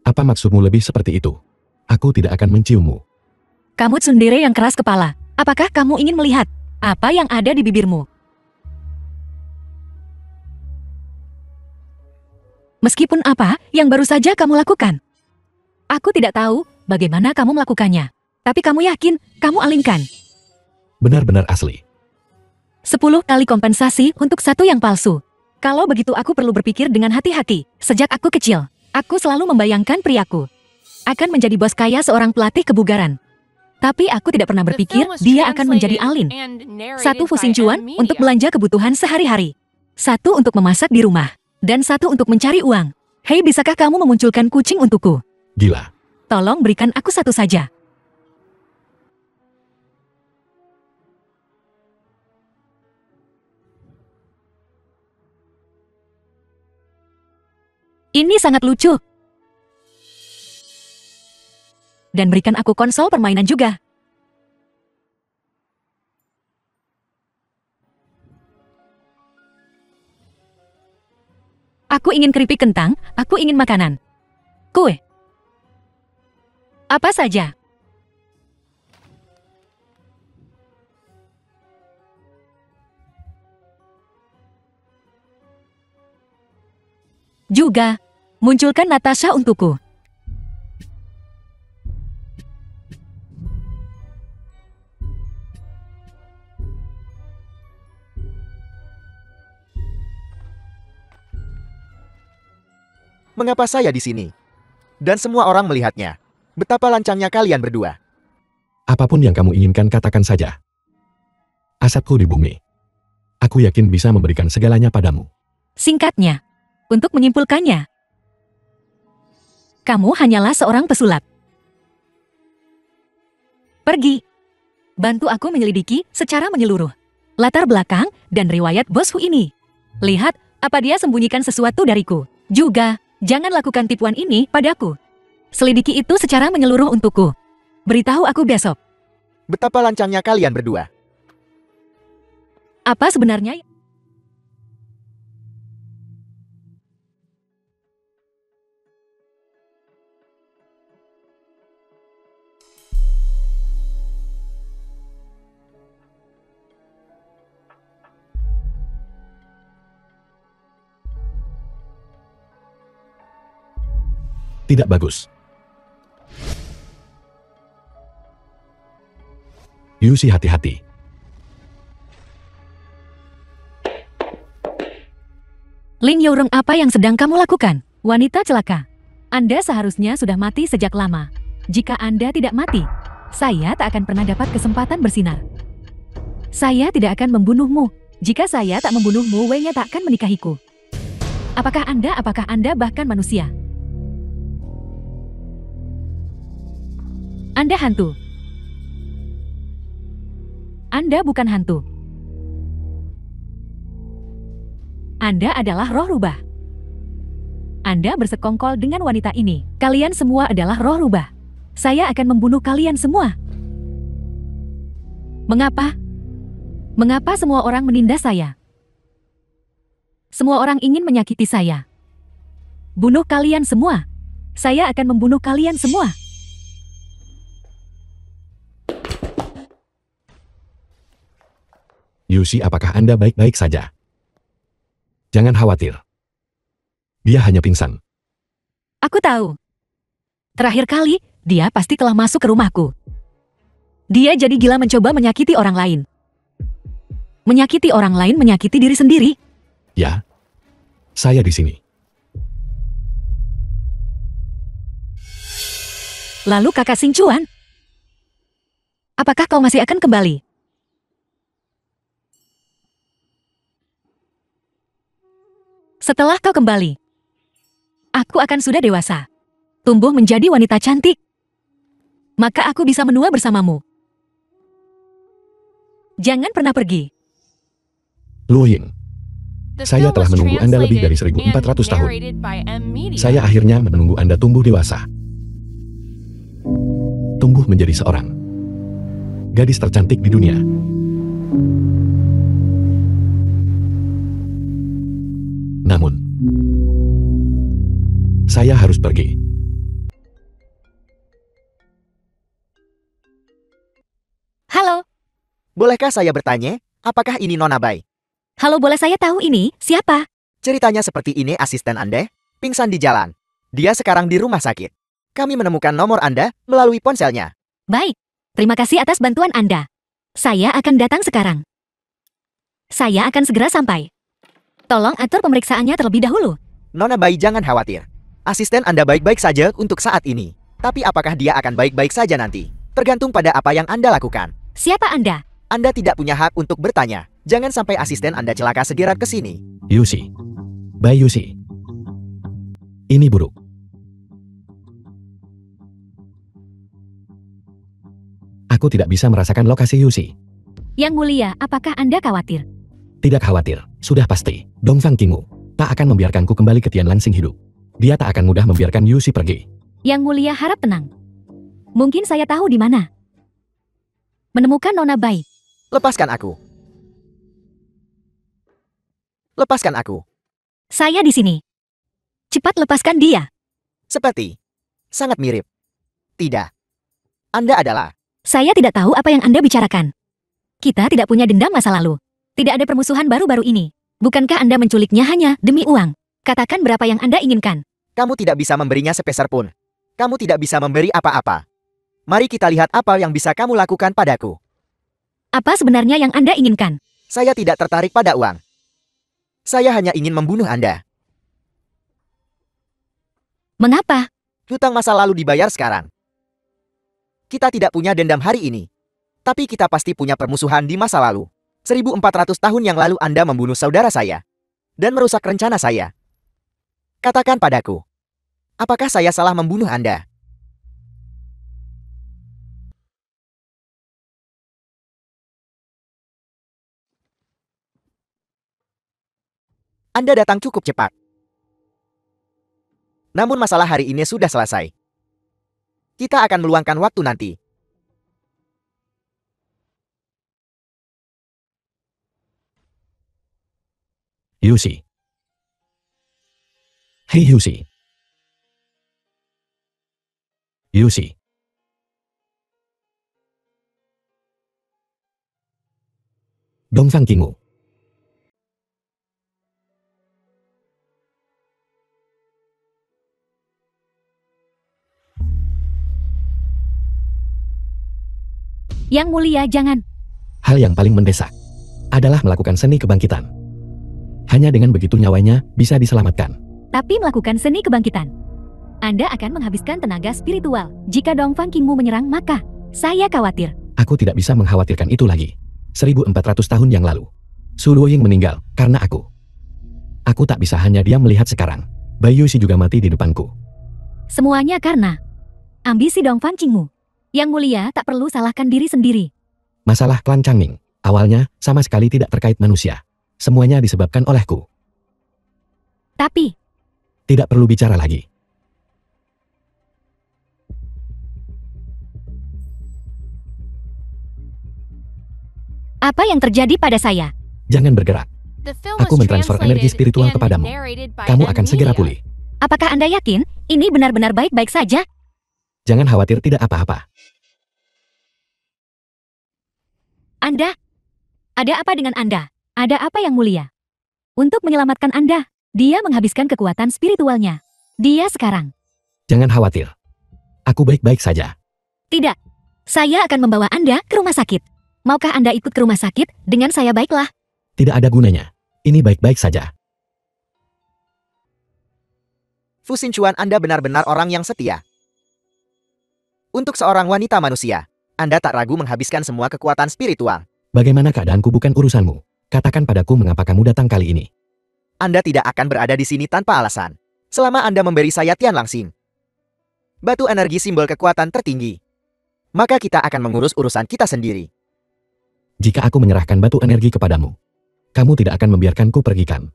Apa maksudmu lebih seperti itu? Aku tidak akan menciummu. Kamu tsundere yang keras kepala. Apakah kamu ingin melihat apa yang ada di bibirmu? Meskipun apa yang baru saja kamu lakukan. Aku tidak tahu bagaimana kamu melakukannya. Tapi kamu yakin kamu alingkan. Benar-benar asli. 10 kali kompensasi untuk satu yang palsu. Kalau begitu aku perlu berpikir dengan hati-hati. Sejak aku kecil, aku selalu membayangkan priaku akan menjadi bos kaya seorang pelatih kebugaran. Tapi aku tidak pernah berpikir dia akan menjadi alin. 1 Fu Xingchuan untuk belanja kebutuhan sehari-hari. 1 untuk memasak di rumah. Dan 1 untuk mencari uang. Hei, bisakah kamu memunculkan kucing untukku? Gila. Tolong berikan aku 1 saja. Ini sangat lucu. Dan berikan aku konsol permainan juga. Aku ingin keripik kentang, aku ingin makanan. Kue. Apa saja. Juga, munculkan Natasha untukku. Mengapa saya di sini? Dan semua orang melihatnya. Betapa lancangnya kalian berdua. Apapun yang kamu inginkan, katakan saja. Asetku di bumi. Aku yakin bisa memberikan segalanya padamu. Singkatnya, untuk menyimpulkannya, kamu hanyalah seorang pesulap. Pergi. Bantu aku menyelidiki secara menyeluruh latar belakang dan riwayat bos Hu ini. Lihat apa dia sembunyikan sesuatu dariku. Juga, jangan lakukan tipuan ini padaku. Selidiki itu secara menyeluruh untukku. Beritahu aku besok. Betapa lancangnya kalian berdua. Apa sebenarnya? Tidak bagus. Yusi, hati-hati. Ling Yourong, apa yang sedang kamu lakukan? Wanita celaka. Anda seharusnya sudah mati sejak lama. Jika Anda tidak mati, saya tak akan pernah dapat kesempatan bersinar. Saya tidak akan membunuhmu. Jika saya tak membunuhmu, Wei-nya tak akan menikahiku. Apakah Anda bahkan manusia? Anda hantu. Anda bukan hantu. Anda adalah roh rubah. Anda bersekongkol dengan wanita ini. Kalian semua adalah roh rubah. Saya akan membunuh kalian semua. Mengapa? Mengapa semua orang menindas saya? Semua orang ingin menyakiti saya. Bunuh kalian semua. Saya akan membunuh kalian semua. Yusi, apakah Anda baik-baik saja? Jangan khawatir. Dia hanya pingsan. Aku tahu. Terakhir kali, dia pasti telah masuk ke rumahku. Dia jadi gila mencoba menyakiti orang lain. Menyakiti orang lain menyakiti diri sendiri. Ya. Saya di sini. Lalu kakak Xing Chuan, apakah kau masih akan kembali? Setelah kau kembali, aku akan sudah dewasa, tumbuh menjadi wanita cantik. Maka aku bisa menua bersamamu. Jangan pernah pergi. Luo Ying, The Saya film telah was menunggu Anda lebih dari translated 1400 and tahun. narrated by M. Media. saya akhirnya menunggu Anda tumbuh dewasa. Tumbuh menjadi seorang gadis tercantik di dunia. Namun, saya harus pergi. Halo, Bolehkah saya bertanya, apakah ini Nona Bai? halo, boleh saya tahu ini siapa? Ceritanya seperti ini, asisten Anda pingsan di jalan. Dia sekarang di rumah sakit. Kami menemukan nomor Anda melalui ponselnya. Baik, terima kasih atas bantuan Anda. Saya akan datang sekarang. Saya akan segera sampai. Tolong atur pemeriksaannya terlebih dahulu. Nona Bai, jangan khawatir. Asisten Anda baik-baik saja untuk saat ini. Tapi apakah dia akan baik-baik saja nanti? Tergantung pada apa yang Anda lakukan. Siapa Anda? Anda tidak punya hak untuk bertanya. Jangan sampai asisten Anda celaka segera ke sini. Yusi. Bai Yusi. Ini buruk. Aku tidak bisa merasakan lokasi Yusi. Yang mulia, apakah Anda khawatir? Tidak khawatir, sudah pasti. Dongfang Qingwu tak akan membiarkanku kembali ke Tian Lansing hidup. Dia tak akan mudah membiarkan Yusi pergi. Yang mulia harap tenang. Mungkin saya tahu di mana. Menemukan Nona Bai. Lepaskan aku. Lepaskan aku. Saya di sini. Cepat lepaskan dia. Seperti. Sangat mirip. Tidak. Anda adalah. Saya tidak tahu apa yang Anda bicarakan. Kita tidak punya dendam masa lalu. Tidak ada permusuhan baru-baru ini. Bukankah Anda menculiknya hanya demi uang? Katakan berapa yang Anda inginkan. Kamu tidak bisa memberinya sepeser pun. Kamu tidak bisa memberi apa-apa. Mari kita lihat apa yang bisa kamu lakukan padaku. Apa sebenarnya yang Anda inginkan? Saya tidak tertarik pada uang. Saya hanya ingin membunuh Anda. Mengapa? Hutang masa lalu dibayar sekarang. Kita tidak punya dendam hari ini. Tapi kita pasti punya permusuhan di masa lalu. 1400 tahun yang lalu Anda membunuh saudara saya. Dan merusak rencana saya. Katakan padaku. Apakah saya salah membunuh Anda? Anda datang cukup cepat. Namun masalah hari ini sudah selesai. Kita akan meluangkan waktu nanti. Yusi. Hei Yusi. Yusi. Dongfang Qingwu. Yang mulia jangan. Hal yang paling mendesak adalah melakukan seni kebangkitan. Hanya dengan begitu nyawanya bisa diselamatkan. Tapi melakukan seni kebangkitan. Anda akan menghabiskan tenaga spiritual. Jika Dongfang Qingwu menyerang maka saya khawatir. Aku tidak bisa mengkhawatirkan itu lagi. 1400 tahun yang lalu, Su Luoying meninggal karena aku. Aku tak bisa hanya diam melihat sekarang. Bai Yusi juga mati di depanku. Semuanya karena ambisi Dongfang Qingwu. Yang mulia tak perlu salahkan diri sendiri. Masalah klan Changming awalnya sama sekali tidak terkait manusia. Semuanya disebabkan olehku. Tapi Tidak perlu bicara lagi. apa yang terjadi pada saya? Jangan bergerak. The film Aku was mentransfer energi translated spiritual and kepadamu. narrated by Kamu M. akan segera Media. pulih. Apakah Anda yakin ini benar-benar baik-baik saja? Jangan khawatir, tidak apa-apa. Anda Ada apa dengan Anda? Ada apa yang mulia? Untuk menyelamatkan Anda, dia menghabiskan kekuatan spiritualnya. Dia sekarang. Jangan khawatir. Aku baik-baik saja. Tidak. Saya akan membawa Anda ke rumah sakit. Maukah Anda ikut ke rumah sakit dengan saya? Baiklah. Tidak ada gunanya. Ini baik-baik saja. Fu Xinchuan, Anda benar-benar orang yang setia. Untuk seorang wanita manusia, Anda tak ragu menghabiskan semua kekuatan spiritual. Bagaimana keadaanku bukan urusanmu. Katakan padaku mengapa kamu datang kali ini. Anda tidak akan berada di sini tanpa alasan. Selama Anda memberi saya Tian Langsing, batu energi simbol kekuatan tertinggi, maka kita akan mengurus urusan kita sendiri. Jika aku menyerahkan batu energi kepadamu, kamu tidak akan membiarkanku pergi kan?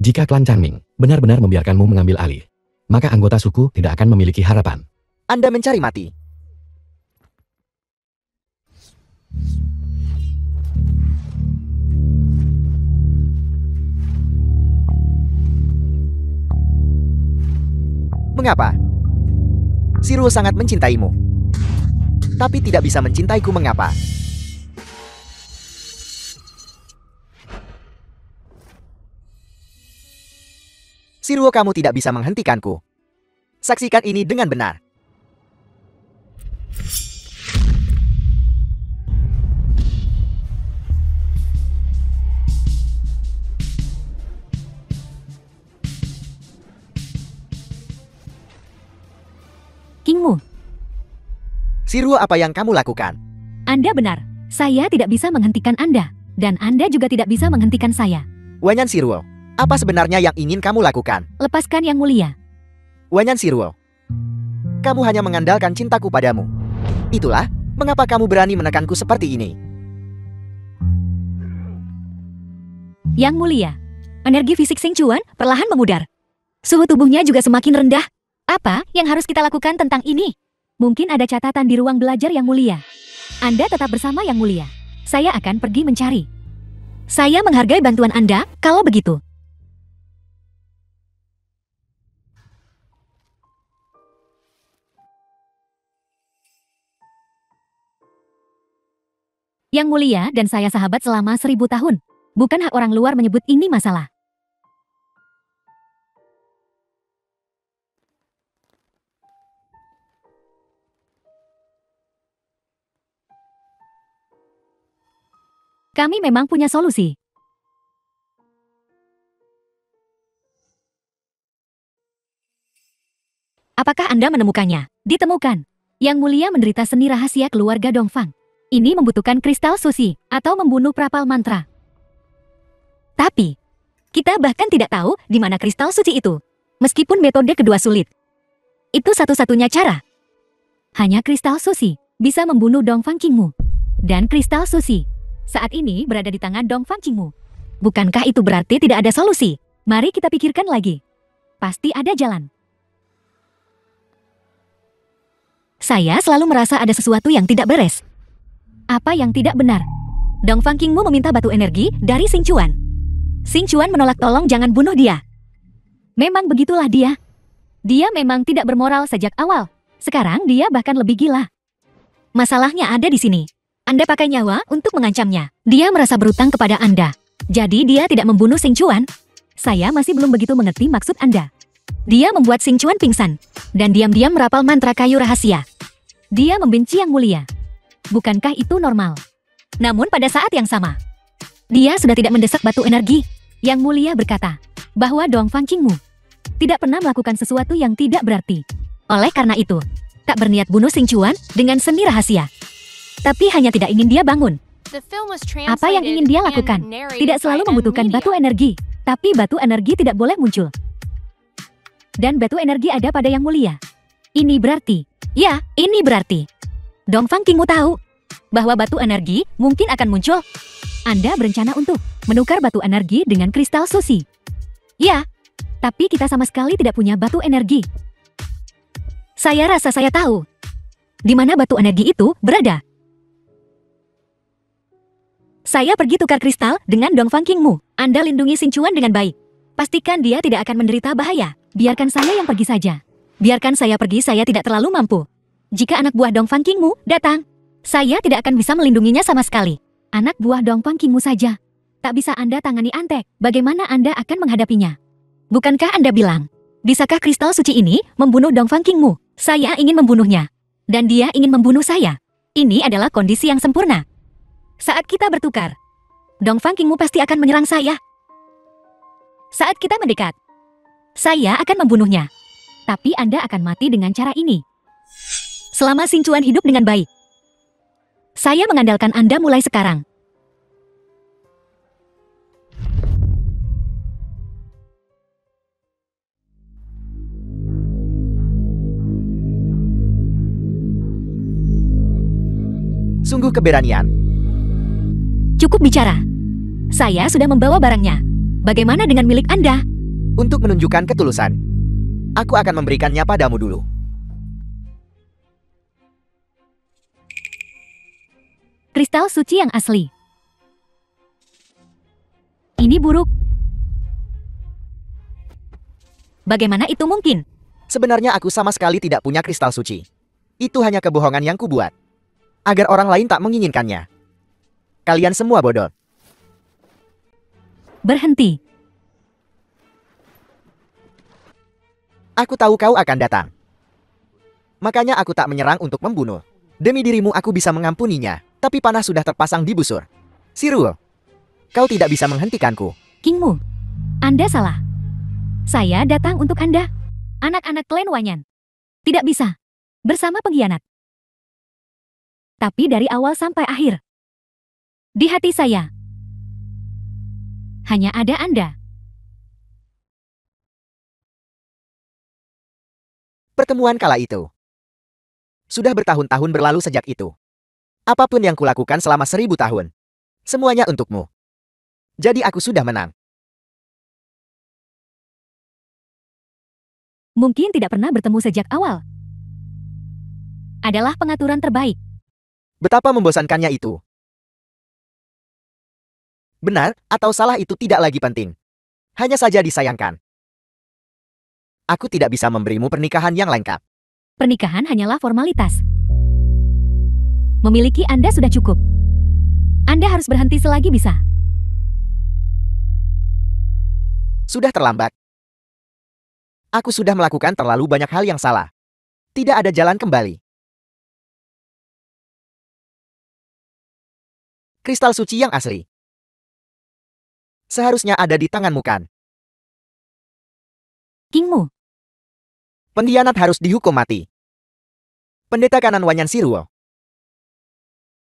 Jika klan Changming benar-benar membiarkanmu mengambil alih, maka anggota suku tidak akan memiliki harapan. Anda mencari mati. Mengapa? Siruo sangat mencintaimu, tapi tidak bisa mencintaiku. Mengapa? Siruo, kamu tidak bisa menghentikanku. Saksikan ini dengan benar. Kingmu. Siruo, apa yang kamu lakukan? Anda benar. Saya tidak bisa menghentikan Anda. Dan Anda juga tidak bisa menghentikan saya. Wanyan Siruo, apa sebenarnya yang ingin kamu lakukan? Lepaskan yang mulia. Wanyan Siruo, kamu hanya mengandalkan cintaku padamu. Itulah mengapa kamu berani menekanku seperti ini. Yang mulia, energi fisik Xingchuan perlahan memudar. Suhu tubuhnya juga semakin rendah. Apa yang harus kita lakukan tentang ini? Mungkin ada catatan di ruang belajar yang mulia. Anda tetap bersama yang mulia. Saya akan pergi mencari. Saya menghargai bantuan Anda, kalau begitu. Yang mulia dan saya sahabat selama 1000 tahun. Bukan hak orang luar menyebut ini masalah. Kami memang punya solusi. Apakah Anda menemukannya? Ditemukan. Yang mulia menderita seni rahasia keluarga Dongfang. Ini membutuhkan kristal suci atau membunuh prapal mantra. Tapi, kita bahkan tidak tahu di mana kristal suci itu. Meskipun metode kedua sulit. Itu satu-satunya cara. Hanya kristal suci bisa membunuh Dongfang Qingmu. Dan kristal suci saat ini berada di tangan Dongfang Qingmu. Bukankah itu berarti tidak ada solusi? Mari kita pikirkan lagi. Pasti ada jalan. Saya selalu merasa ada sesuatu yang tidak beres. Apa yang tidak benar? Dongfang Qingmu meminta batu energi dari Xingchuan. Xingchuan menolak, tolong jangan bunuh dia. Memang begitulah dia. Dia memang tidak bermoral sejak awal. Sekarang dia bahkan lebih gila. Masalahnya ada di sini. Anda pakai nyawa untuk mengancamnya. Dia merasa berutang kepada Anda. Jadi dia tidak membunuh Xingchuan. Saya masih belum begitu mengerti maksud Anda. Dia membuat Xingchuan pingsan. Dan diam-diam merapal mantra kayu rahasia. Dia membenci yang mulia. Bukankah itu normal? Namun pada saat yang sama, dia sudah tidak mendesak batu energi. Yang mulia berkata bahwa Dongfang Qingmu tidak pernah melakukan sesuatu yang tidak berarti. Oleh karena itu, tak berniat bunuh Xingchuan dengan seni rahasia. Tapi hanya tidak ingin dia bangun. Apa yang ingin dia lakukan? Tidak selalu membutuhkan batu energi. Tapi batu energi tidak boleh muncul. Dan batu energi ada pada yang mulia. Ini berarti, ya, ini berarti Dongfang Qingmu tahu bahwa batu energi mungkin akan muncul. Anda berencana untuk menukar batu energi dengan kristal suci. Ya, tapi kita sama sekali tidak punya batu energi. Saya rasa saya tahu di mana batu energi itu berada. Saya pergi tukar kristal dengan Dongfang Qingmu. Anda lindungi Xingchuan dengan baik. Pastikan dia tidak akan menderita bahaya. Biarkan saya yang pergi saja. Biarkan saya pergi, saya tidak terlalu mampu. Jika anak buah Dongfang Qingmu datang, saya tidak akan bisa melindunginya sama sekali. Anak buah Dongfang Kingmu saja. Tak bisa Anda tangani Antek. Bagaimana Anda akan menghadapinya? Bukankah Anda bilang, bisakah kristal suci ini membunuh Dongfang Kingmu? Saya ingin membunuhnya. Dan dia ingin membunuh saya. Ini adalah kondisi yang sempurna. Saat kita bertukar, Dongfang Kingmu pasti akan menyerang saya. Saat kita mendekat, saya akan membunuhnya. Tapi Anda akan mati dengan cara ini. Selama Xing Chuan hidup dengan baik, saya mengandalkan Anda mulai sekarang. Sungguh keberanian. Cukup bicara. Saya sudah membawa barangnya. Bagaimana dengan milik Anda? Untuk menunjukkan ketulusan, aku akan memberikannya padamu dulu. Kristal suci yang asli. Ini buruk. Bagaimana itu mungkin? Sebenarnya aku sama sekali tidak punya kristal suci. Itu hanya kebohongan yang kubuat, agar orang lain tak menginginkannya. Kalian semua bodoh. Berhenti. Aku tahu kau akan datang. Makanya aku tak menyerang untuk membunuh. Demi dirimu aku bisa mengampuninya, tapi panah sudah terpasang di busur. Siruo, kau tidak bisa menghentikanku. Kingmu, Anda salah. Saya datang untuk Anda. Anak-anak klan Wanyan. Tidak bisa. Bersama pengkhianat. Tapi dari awal sampai akhir, di hati saya, hanya ada Anda. Pertemuan kala itu. Sudah bertahun-tahun berlalu sejak itu. Apapun yang kulakukan selama 1000 tahun, semuanya untukmu. Jadi aku sudah menang. Mungkin tidak pernah bertemu sejak awal. Adalah pengaturan terbaik. Betapa membosankannya itu. Benar atau salah itu tidak lagi penting. Hanya saja disayangkan. Aku tidak bisa memberimu pernikahan yang lengkap. Pernikahan hanyalah formalitas. Memiliki Anda sudah cukup. Anda harus berhenti selagi bisa. Sudah terlambat. Aku sudah melakukan terlalu banyak hal yang salah. Tidak ada jalan kembali. Kristal suci yang asli seharusnya ada di tanganmu kan? Kingmu, Pengkhianat harus dihukum mati. Pendeta kanan Wanyan Siruo.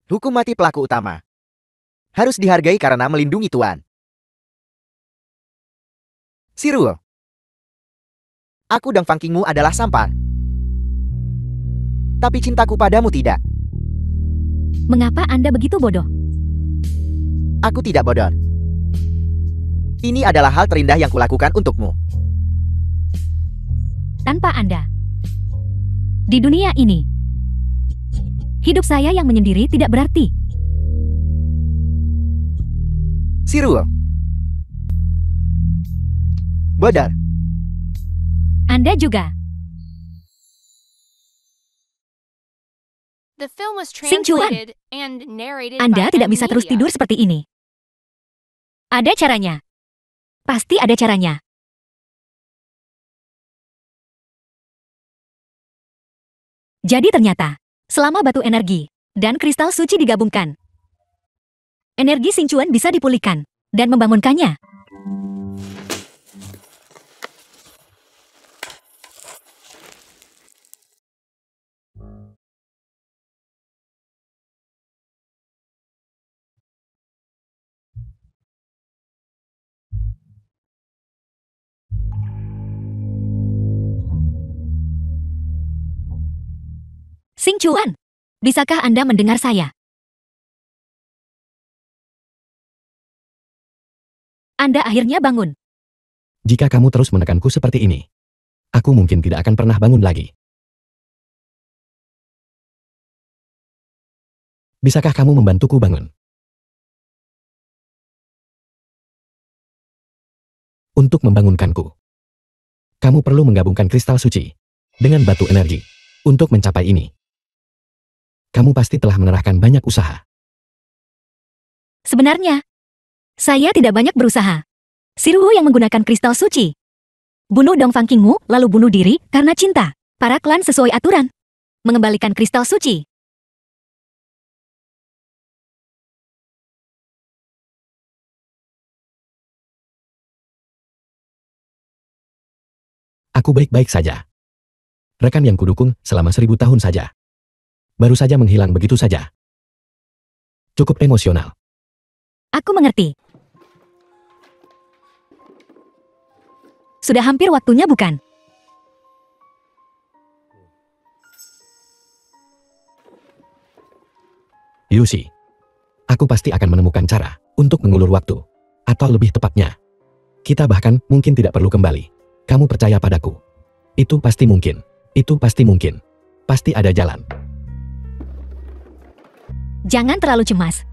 Hukum mati pelaku utama. Harus dihargai karena melindungi Tuan. Siruo. Aku dan Fangkingmu adalah sampah. Tapi cintaku padamu tidak. mengapa Anda begitu bodoh? Aku tidak bodoh. Ini adalah hal terindah yang kulakukan untukmu. Tanpa Anda, di dunia ini, hidup saya yang menyendiri tidak berarti. Siruo. Bodoh. Anda juga. The film was Xing Chuan, translated and narrated Anda by tidak bisa terus Media. tidur seperti ini. Ada caranya. Pasti ada caranya. Jadi ternyata, selama batu energi dan kristal suci digabungkan, energi Xing Chuan bisa dipulihkan dan membangunkannya. Xing Chuan, bisakah Anda mendengar saya? Anda akhirnya bangun. Jika kamu terus menekanku seperti ini, aku mungkin tidak akan pernah bangun lagi. Bisakah kamu membantuku bangun? Untuk membangunkanku, kamu perlu menggabungkan kristal suci dengan batu energi. Untuk mencapai ini, kamu pasti telah mengerahkan banyak usaha. Sebenarnya, saya tidak banyak berusaha. Siruo yang menggunakan kristal suci. Bunuh Dongfang Qingwu, lalu bunuh diri karena cinta. Para klan sesuai aturan. Mengembalikan kristal suci. Aku baik-baik saja. Rekan yang kudukung selama 1000 tahun saja. Baru saja menghilang begitu saja. Cukup emosional. Aku mengerti. Sudah hampir waktunya, bukan? Yusi, aku pasti akan menemukan cara untuk mengulur waktu. Atau lebih tepatnya, kita bahkan mungkin tidak perlu kembali. Kamu percaya padaku? Itu pasti mungkin. Itu pasti mungkin. Pasti ada jalan. Jangan terlalu cemas.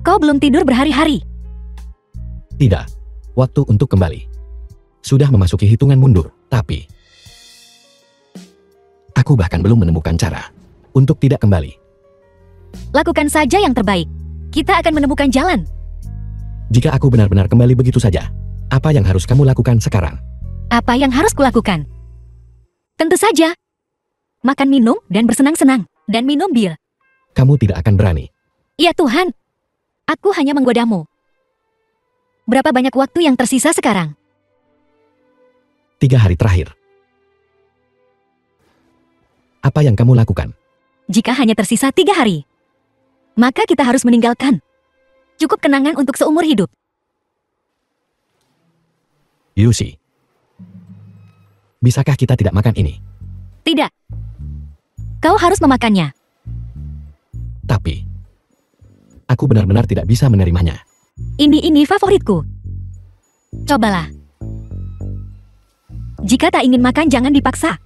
Kau belum tidur berhari-hari. Tidak. Waktu untuk kembali. Sudah memasuki hitungan mundur, tapi aku bahkan belum menemukan cara untuk tidak kembali. Lakukan saja yang terbaik. Kita akan menemukan jalan. Jika aku benar-benar kembali begitu saja, apa yang harus kamu lakukan sekarang? Apa yang harus kulakukan? Tentu saja. Makan, minum, dan bersenang-senang. Dan minum bir. Kamu tidak akan berani. Ya Tuhan. Aku hanya menggodamu. Berapa banyak waktu yang tersisa sekarang? 3 hari terakhir. Apa yang kamu lakukan? Jika hanya tersisa 3 hari, maka kita harus meninggalkan. Cukup kenangan untuk seumur hidup. Yusi, bisakah kita tidak makan ini? Tidak. Kau harus memakannya. Tapi, aku benar-benar tidak bisa menerimanya. Ini favoritku. Cobalah. Jika tak ingin makan, jangan dipaksa.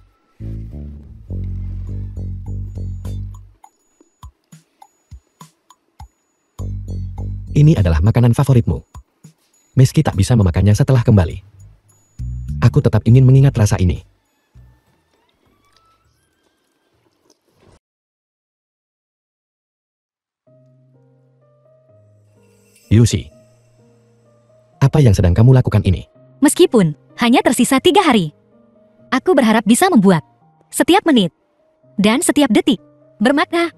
Ini adalah makanan favoritmu. Meski tak bisa memakannya setelah kembali, aku tetap ingin mengingat rasa ini. Yusi, apa yang sedang kamu lakukan ini? Meskipun hanya tersisa 3 hari, aku berharap bisa membuat setiap menit dan setiap detik bermakna.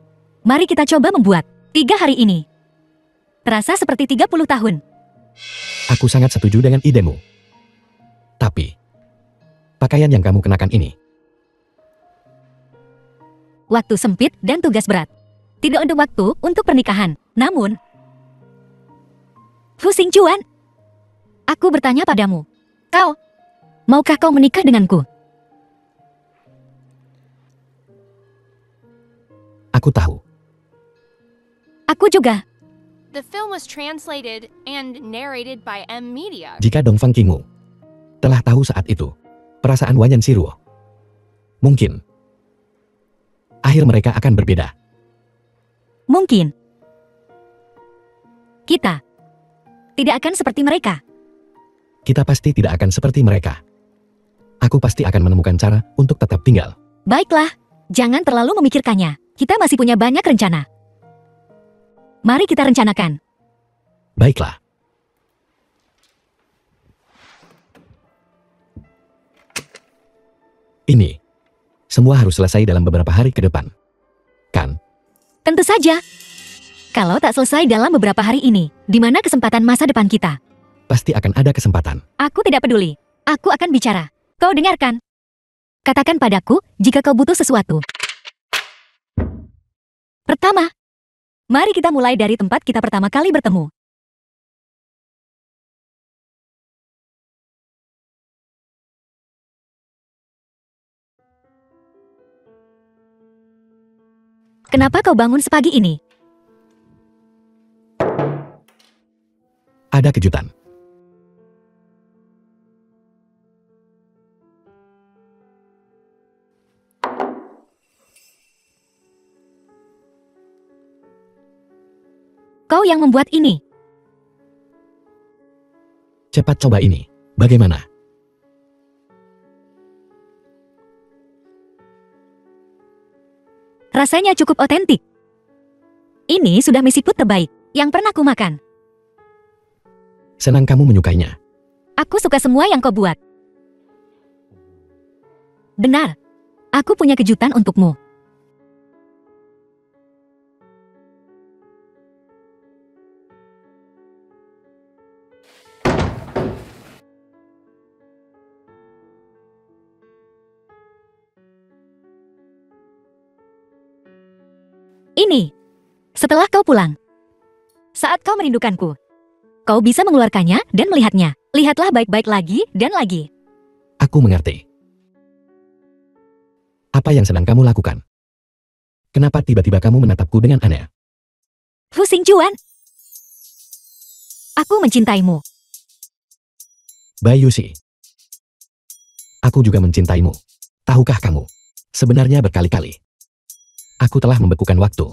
Mari kita coba membuat 3 hari ini terasa seperti 30 tahun. Aku sangat setuju dengan idemu. Tapi, pakaian yang kamu kenakan ini, Waktu sempit dan tugas berat. Tidak untuk waktu untuk pernikahan. Namun, Fu Xingchuan, aku bertanya padamu. Maukah kau menikah denganku? aku tahu. Aku juga. The film was translated and narrated by M Media. Jika Dongfang Qingwu telah tahu saat itu perasaan Wanyan Siruo, mungkin akhir mereka akan berbeda. Mungkin. Kita tidak akan seperti mereka. Kita pasti tidak akan seperti mereka. Aku pasti akan menemukan cara untuk tetap tinggal. Baiklah, jangan terlalu memikirkannya. Kita masih punya banyak rencana. Mari kita rencanakan. Baiklah. Ini semua harus selesai dalam beberapa hari ke depan. Kan? Tentu saja. Kalau tak selesai dalam beberapa hari ini, di mana kesempatan masa depan kita? Pasti akan ada kesempatan. Aku tidak peduli. Aku akan bicara. Kau dengarkan. Katakan padaku jika kau butuh sesuatu. Pertama, mari kita mulai dari tempat kita pertama kali bertemu. Kenapa kau bangun sepagi ini? Ada kejutan. Kau yang membuat ini. Cepat coba ini. Bagaimana? Rasanya cukup otentik. Ini sudah mie seafood terbaik yang pernah ku makan. Senang kamu menyukainya. Aku suka semua yang kau buat. Benar. Aku punya kejutan untukmu. Ini. Setelah kau pulang. Saat kau merindukanku. Kau bisa mengeluarkannya dan melihatnya. Lihatlah baik-baik lagi dan lagi. Aku mengerti. Apa yang sedang kamu lakukan? Kenapa tiba-tiba kamu menatapku dengan aneh? Fu Xingjuan. Aku mencintaimu. Bai Yusi. Aku juga mencintaimu. Tahukah kamu? Sebenarnya berkali-kali. Aku telah membekukan waktu.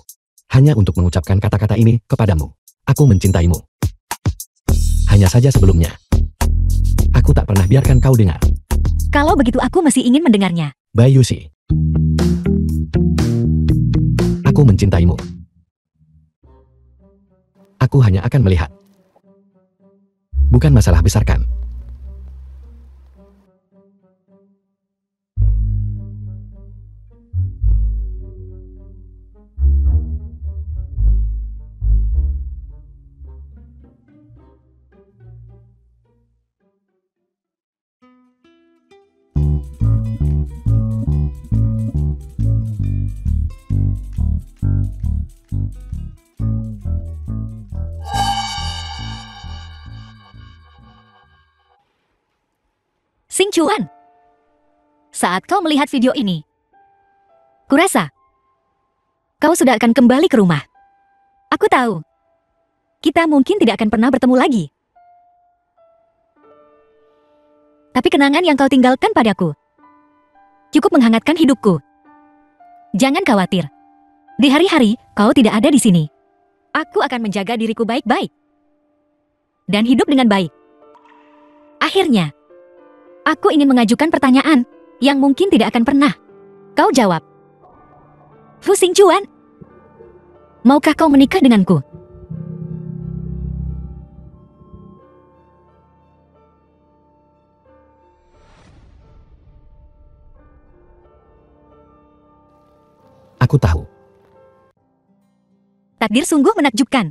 Hanya untuk mengucapkan kata-kata ini kepadamu. Aku mencintaimu. Hanya saja sebelumnya. Aku tak pernah biarkan kau dengar. Kalau begitu aku masih ingin mendengarnya. Bai Yusi. Aku mencintaimu. Aku hanya akan melihat. Bukan masalah besar kan? Xingjuan. Saat kau melihat video ini, kurasa kau sudah akan kembali ke rumah. Aku tahu, kita mungkin tidak akan pernah bertemu lagi. Tapi kenangan yang kau tinggalkan padaku cukup menghangatkan hidupku. Jangan khawatir. Di hari-hari kau tidak ada di sini. Aku akan menjaga diriku baik-baik dan hidup dengan baik. Akhirnya, aku ingin mengajukan pertanyaan yang mungkin tidak akan pernah kau jawab. Fu Xingjuan, maukah kau menikah denganku? Aku tahu. Takdir sungguh menakjubkan.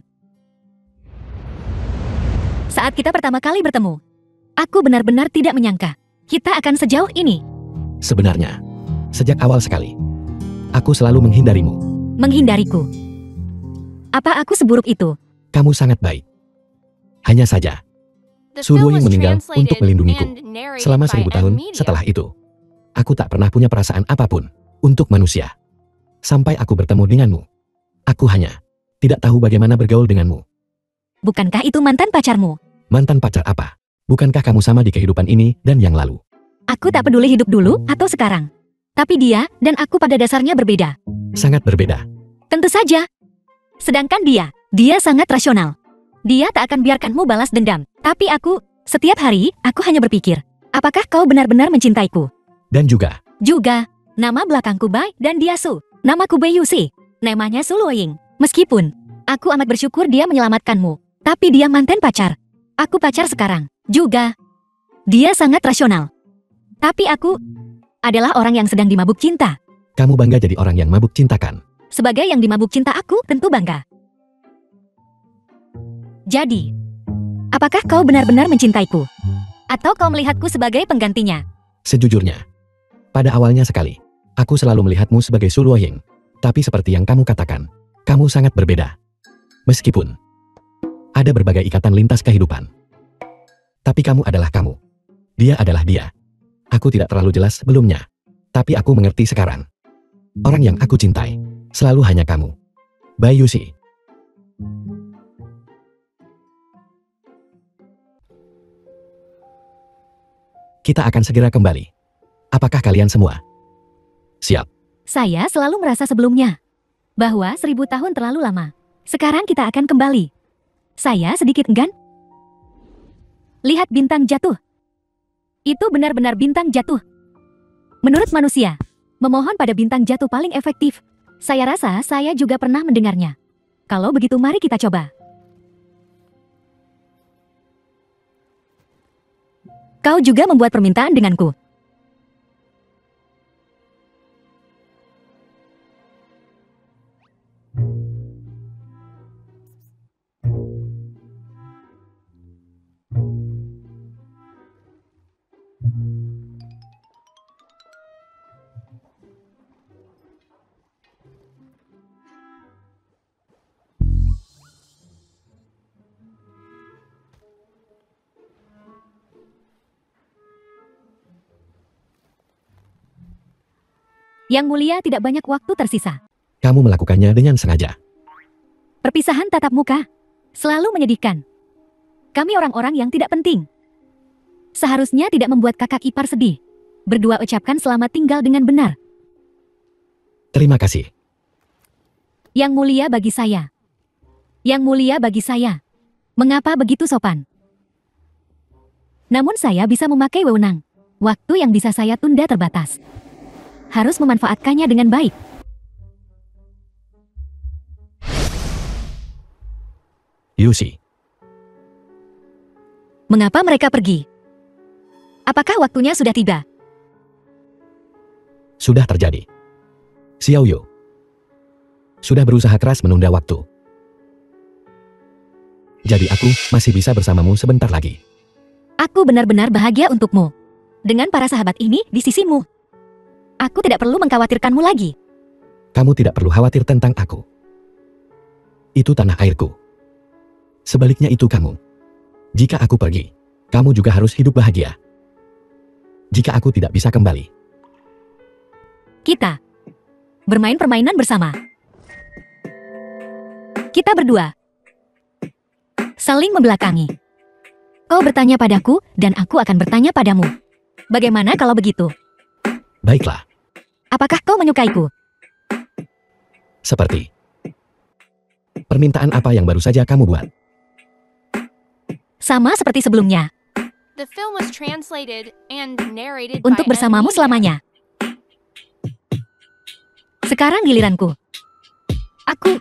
Saat kita pertama kali bertemu, aku benar-benar tidak menyangka kita akan sejauh ini. Sebenarnya, sejak awal sekali, aku selalu menghindarimu. Menghindariku. Apa aku seburuk itu? Kamu sangat baik. Hanya saja, The Su film Luoying was meninggal translated untuk melindungiku. and narrated Selama by 1000 tahun Media. setelah itu, aku tak pernah punya perasaan apapun untuk manusia. Sampai aku bertemu denganmu. Aku hanya tidak tahu bagaimana bergaul denganmu. Bukankah itu mantan pacarmu? Mantan pacar apa? Bukankah kamu sama di kehidupan ini dan yang lalu? Aku tak peduli hidup dulu atau sekarang. Tapi dia dan aku pada dasarnya berbeda. Sangat berbeda. Tentu saja. Sedangkan dia sangat rasional. Dia tak akan biarkanmu balas dendam. Tapi aku, setiap hari, aku hanya berpikir, apakah kau benar-benar mencintaiku? Dan juga, Nama belakangku Bai dan dia Su. Namaku Bai Yusi. Namanya Su Luoying. Meskipun, aku amat bersyukur dia menyelamatkanmu. Tapi dia mantan pacar. Aku pacar sekarang. Juga, dia sangat rasional. Tapi aku adalah orang yang sedang dimabuk cinta. kamu bangga jadi orang yang mabuk cintakan. Sebagai yang dimabuk cinta aku tentu bangga. Jadi, apakah kau benar-benar mencintaiku? Atau kau melihatku sebagai penggantinya? Sejujurnya, pada awalnya sekali, aku selalu melihatmu sebagai Su Luoying. Tapi seperti yang kamu katakan, kamu sangat berbeda. Meskipun ada berbagai ikatan lintas kehidupan. Tapi kamu adalah kamu. Dia adalah dia. Aku tidak terlalu jelas sebelumnya. Tapi aku mengerti sekarang. Orang yang aku cintai, selalu hanya kamu. Bai Yusi. Kita akan segera kembali. Apakah kalian semua siap? Saya selalu merasa sebelumnya bahwa 1000 tahun terlalu lama. Sekarang kita akan kembali. Saya sedikit enggan. Lihat bintang jatuh. Itu benar-benar bintang jatuh. Menurut manusia, memohon pada bintang jatuh paling efektif. Saya rasa saya juga pernah mendengarnya. Kalau begitu mari kita coba. Kau juga membuat permintaan denganku. Yang Mulia, tidak banyak waktu tersisa. Kamu melakukannya dengan sengaja. Perpisahan tatap muka selalu menyedihkan. Kami orang-orang yang tidak penting. Seharusnya tidak membuat kakak ipar sedih. Berdua ucapkan selamat tinggal dengan benar. Terima kasih. Yang Mulia bagi saya. Yang Mulia bagi saya. Mengapa begitu sopan? Namun saya bisa memakai wewenang. Waktu yang bisa saya tunda terbatas. Harus memanfaatkannya dengan baik. Yusi, Mengapa mereka pergi? Apakah waktunya sudah tiba? sudah terjadi. Xiao Yu sudah berusaha keras menunda waktu. Jadi aku masih bisa bersamamu sebentar lagi. Aku benar-benar bahagia untukmu. Dengan para sahabat ini di sisimu. Aku tidak perlu mengkhawatirkanmu lagi. Kamu tidak perlu khawatir tentang aku. Itu tanah airku. Sebaliknya itu kamu. Jika aku pergi, kamu juga harus hidup bahagia. Jika aku tidak bisa kembali, Kita bermain permainan bersama. Kita berdua saling membelakangi. Kau bertanya padaku dan aku akan bertanya padamu. Bagaimana kalau begitu? baiklah, Apakah kau menyukaiku? seperti permintaan apa yang baru saja kamu buat. Sama seperti sebelumnya. The film was translated and narrated Untuk by bersamamu Emilia. selamanya. Sekarang giliranku. Aku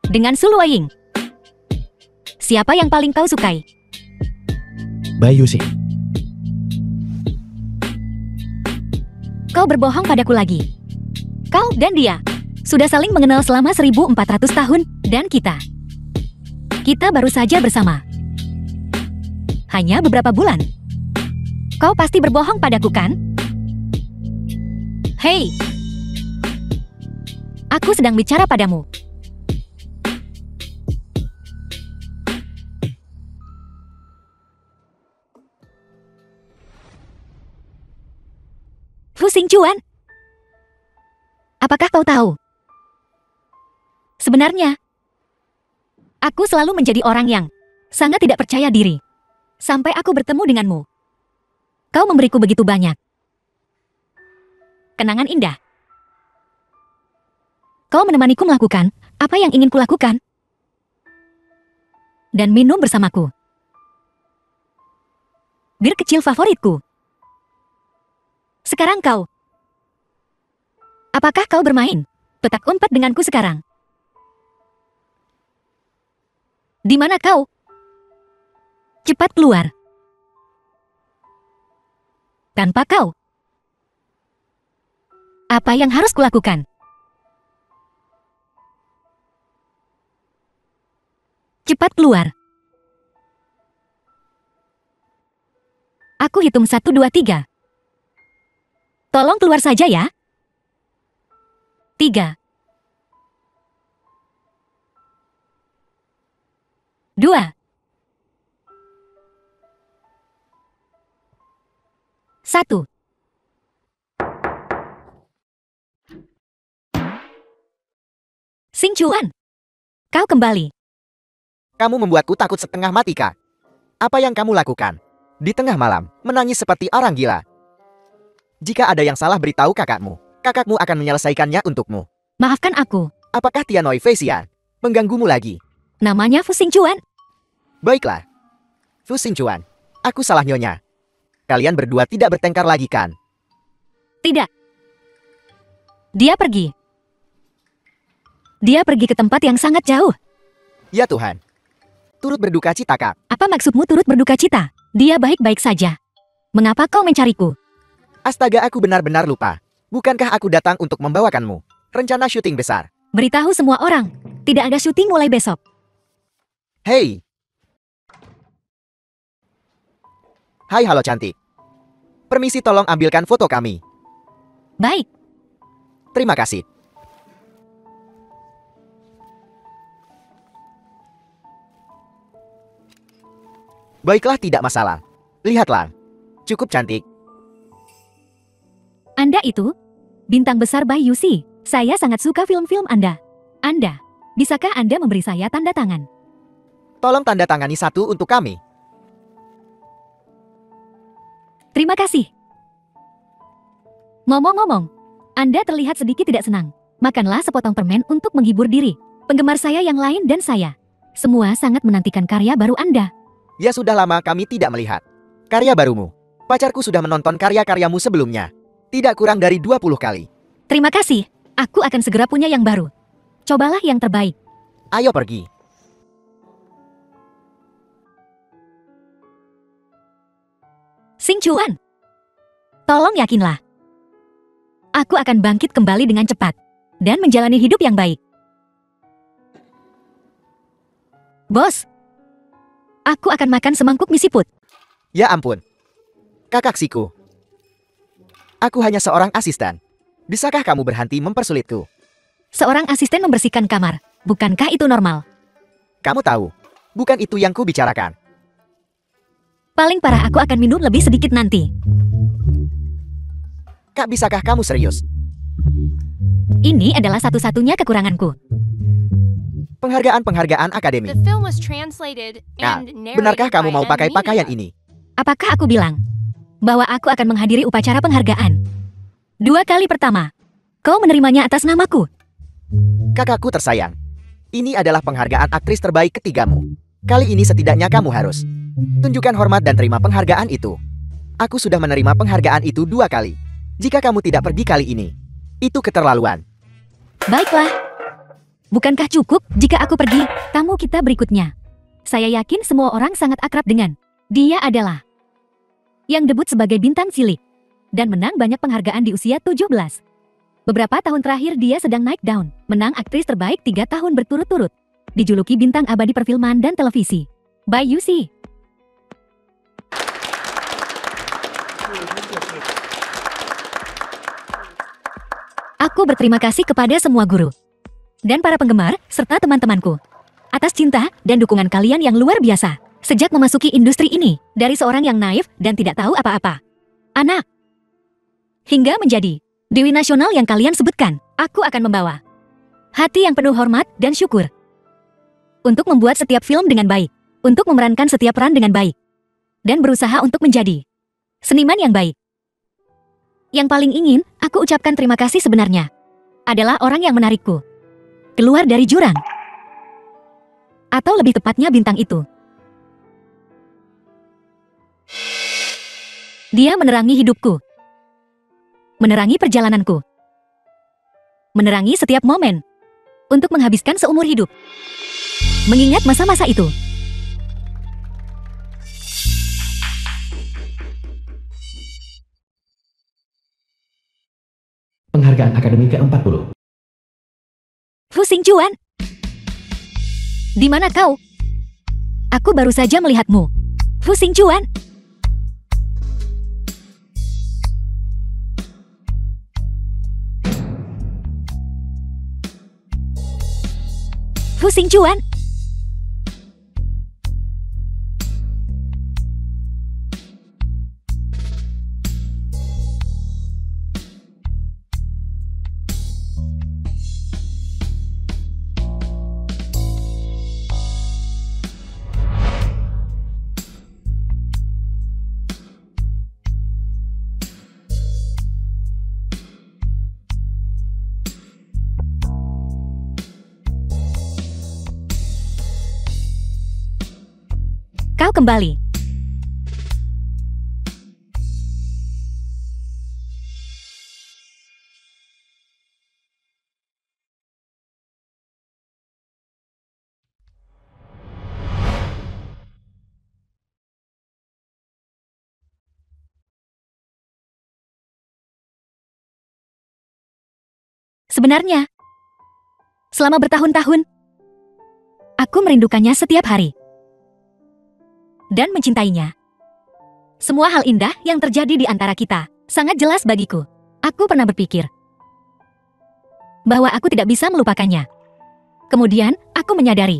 dengan Su Luoying. Siapa yang paling kau sukai? Bai Yusi, Kau berbohong padaku lagi. Kau dan dia sudah saling mengenal selama 1400 tahun dan kita baru saja bersama. Hanya beberapa bulan. Kau pasti berbohong padaku, kan? Hei. Aku sedang bicara padamu. Fu Xingchuan. Apakah kau tahu? Sebenarnya, aku selalu menjadi orang yang sangat tidak percaya diri. Sampai aku bertemu denganmu. Kau memberiku begitu banyak kenangan indah. Kau menemaniku melakukan apa yang ingin kulakukan. Dan minum bersamaku. Bir kecil favoritku. Sekarang kau. Apakah kau bermain petak umpet denganku sekarang? Di mana kau? Cepat keluar. Tanpa kau. Apa yang harus kulakukan? Cepat keluar. Aku hitung 1, 2, 3. Tolong keluar saja ya. 3. 2. 1. Xingchuan, kau kembali. Kamu membuatku takut setengah mati, Kak. Apa yang kamu lakukan? Di tengah malam, menangis seperti orang gila. Jika ada yang salah beritahu kakakmu. Kakakmu akan menyelesaikannya untukmu. Maafkan aku. Apakah Tianoi Fexian mengganggumu lagi? Namanya Fu Xingchuan. Baiklah. Fu Xingchuan, aku salah nyonya. Kalian berdua tidak bertengkar lagi, kan? Tidak. Dia pergi. Dia pergi ke tempat yang sangat jauh. Ya Tuhan. Turut berduka cita, Kak. Apa maksudmu turut berduka cita? Dia baik-baik saja. Mengapa kau mencariku? Astaga, aku benar-benar lupa. Bukankah aku datang untuk membawakanmu rencana syuting besar? Beritahu semua orang, tidak ada syuting mulai besok. Hei! Hai, halo cantik. Permisi, tolong ambilkan foto kami. Baik, Terima kasih. Baiklah, tidak masalah. Lihatlah. Cukup cantik. Anda itu? Bintang besar Bai Yusi. Saya sangat suka film-film Anda. Anda, bisakah Anda memberi saya tanda tangan? Tolong tanda tangani satu untuk kami. Terima kasih. Ngomong-ngomong, Anda terlihat sedikit tidak senang. Makanlah sepotong permen untuk menghibur diri. Penggemar saya yang lain dan saya. Semua sangat menantikan karya baru Anda. Ya, sudah lama kami tidak melihat karya barumu. Pacarku sudah menonton karya-karyamu sebelumnya. Tidak kurang dari 20 kali. Terima kasih. Aku akan segera punya yang baru. Cobalah yang terbaik. Ayo pergi. Xing Chuan. Tolong yakinlah. Aku akan bangkit kembali dengan cepat. Dan menjalani hidup yang baik. Bos. Aku akan makan semangkuk mie siput. Ya ampun. Kakak Siku. Aku hanya seorang asisten. Bisakah kamu berhenti mempersulitku? Seorang asisten membersihkan kamar. Bukankah itu normal? Kamu tahu, bukan itu yang kubicarakan. Paling parah aku akan minum lebih sedikit nanti. Kak, bisakah kamu serius? Ini adalah satu-satunya kekuranganku. Penghargaan akademi. The film was translated Nah, and narrated benarkah kamu by mau pakai N Media. pakaian ini? Apakah aku bilang bahwa aku akan menghadiri upacara penghargaan? 2 kali pertama, kau menerimanya atas namaku. Kakakku tersayang. Ini adalah penghargaan aktris terbaik ketigamu. Kali ini setidaknya kamu harus tunjukkan hormat dan terima penghargaan itu. Aku sudah menerima penghargaan itu 2 kali. Jika kamu tidak pergi kali ini, itu keterlaluan. Baiklah. Bukankah cukup jika aku pergi? Tamu kita berikutnya. Saya yakin semua orang sangat akrab dengan. Dia adalah yang debut sebagai bintang cilik dan menang banyak penghargaan di usia 17. Beberapa tahun terakhir dia sedang naik daun, menang aktris terbaik 3 tahun berturut-turut. Dijuluki bintang abadi perfilman dan televisi. Bai Yusi. Aku berterima kasih kepada semua guru dan para penggemar, serta teman-temanku atas cinta dan dukungan kalian yang luar biasa. Sejak memasuki industri ini, dari seorang yang naif dan tidak tahu apa-apa, anak, hingga menjadi dewi nasional yang kalian sebutkan, aku akan membawa hati yang penuh hormat dan syukur untuk membuat setiap film dengan baik, untuk memerankan setiap peran dengan baik, dan berusaha untuk menjadi seniman yang baik. Yang paling ingin aku ucapkan terima kasih sebenarnya adalah orang yang menarikku keluar dari jurang. Atau lebih tepatnya bintang itu. Dia menerangi hidupku. Menerangi perjalananku. Menerangi setiap momen. Untuk menghabiskan seumur hidup. Mengingat masa-masa itu. Penghargaan Akademi ke-40. Fu Xingchuan. Di mana kau? Aku baru saja melihatmu. Fu Xingchuan. Fu Xingchuan. Kau kembali. Sebenarnya, selama bertahun-tahun, aku merindukannya setiap hari. Dan mencintainya. Semua hal indah yang terjadi di antara kita sangat jelas bagiku. Aku pernah berpikir bahwa aku tidak bisa melupakannya. Kemudian, aku menyadari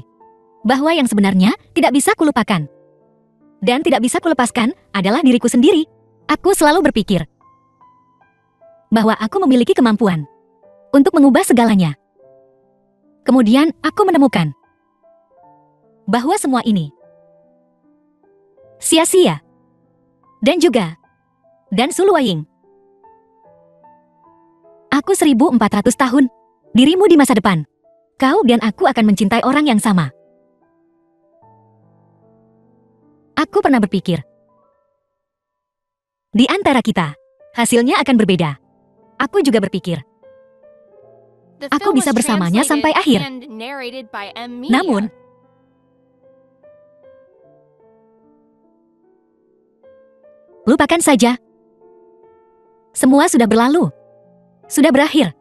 bahwa yang sebenarnya tidak bisa kulupakan dan tidak bisa kulepaskan adalah diriku sendiri. Aku selalu berpikir bahwa aku memiliki kemampuan untuk mengubah segalanya. Kemudian, aku menemukan bahwa semua ini sia-sia. Dan juga, dan Suluwaying. Aku 1400 tahun, dirimu di masa depan. Kau dan aku akan mencintai orang yang sama. Aku pernah berpikir, di antara kita, hasilnya akan berbeda. Aku juga berpikir, The Aku film bisa was bersamanya sampai translated akhir. and narrated by M. Media. namun, lupakan saja. Semua sudah berlalu. Sudah berakhir.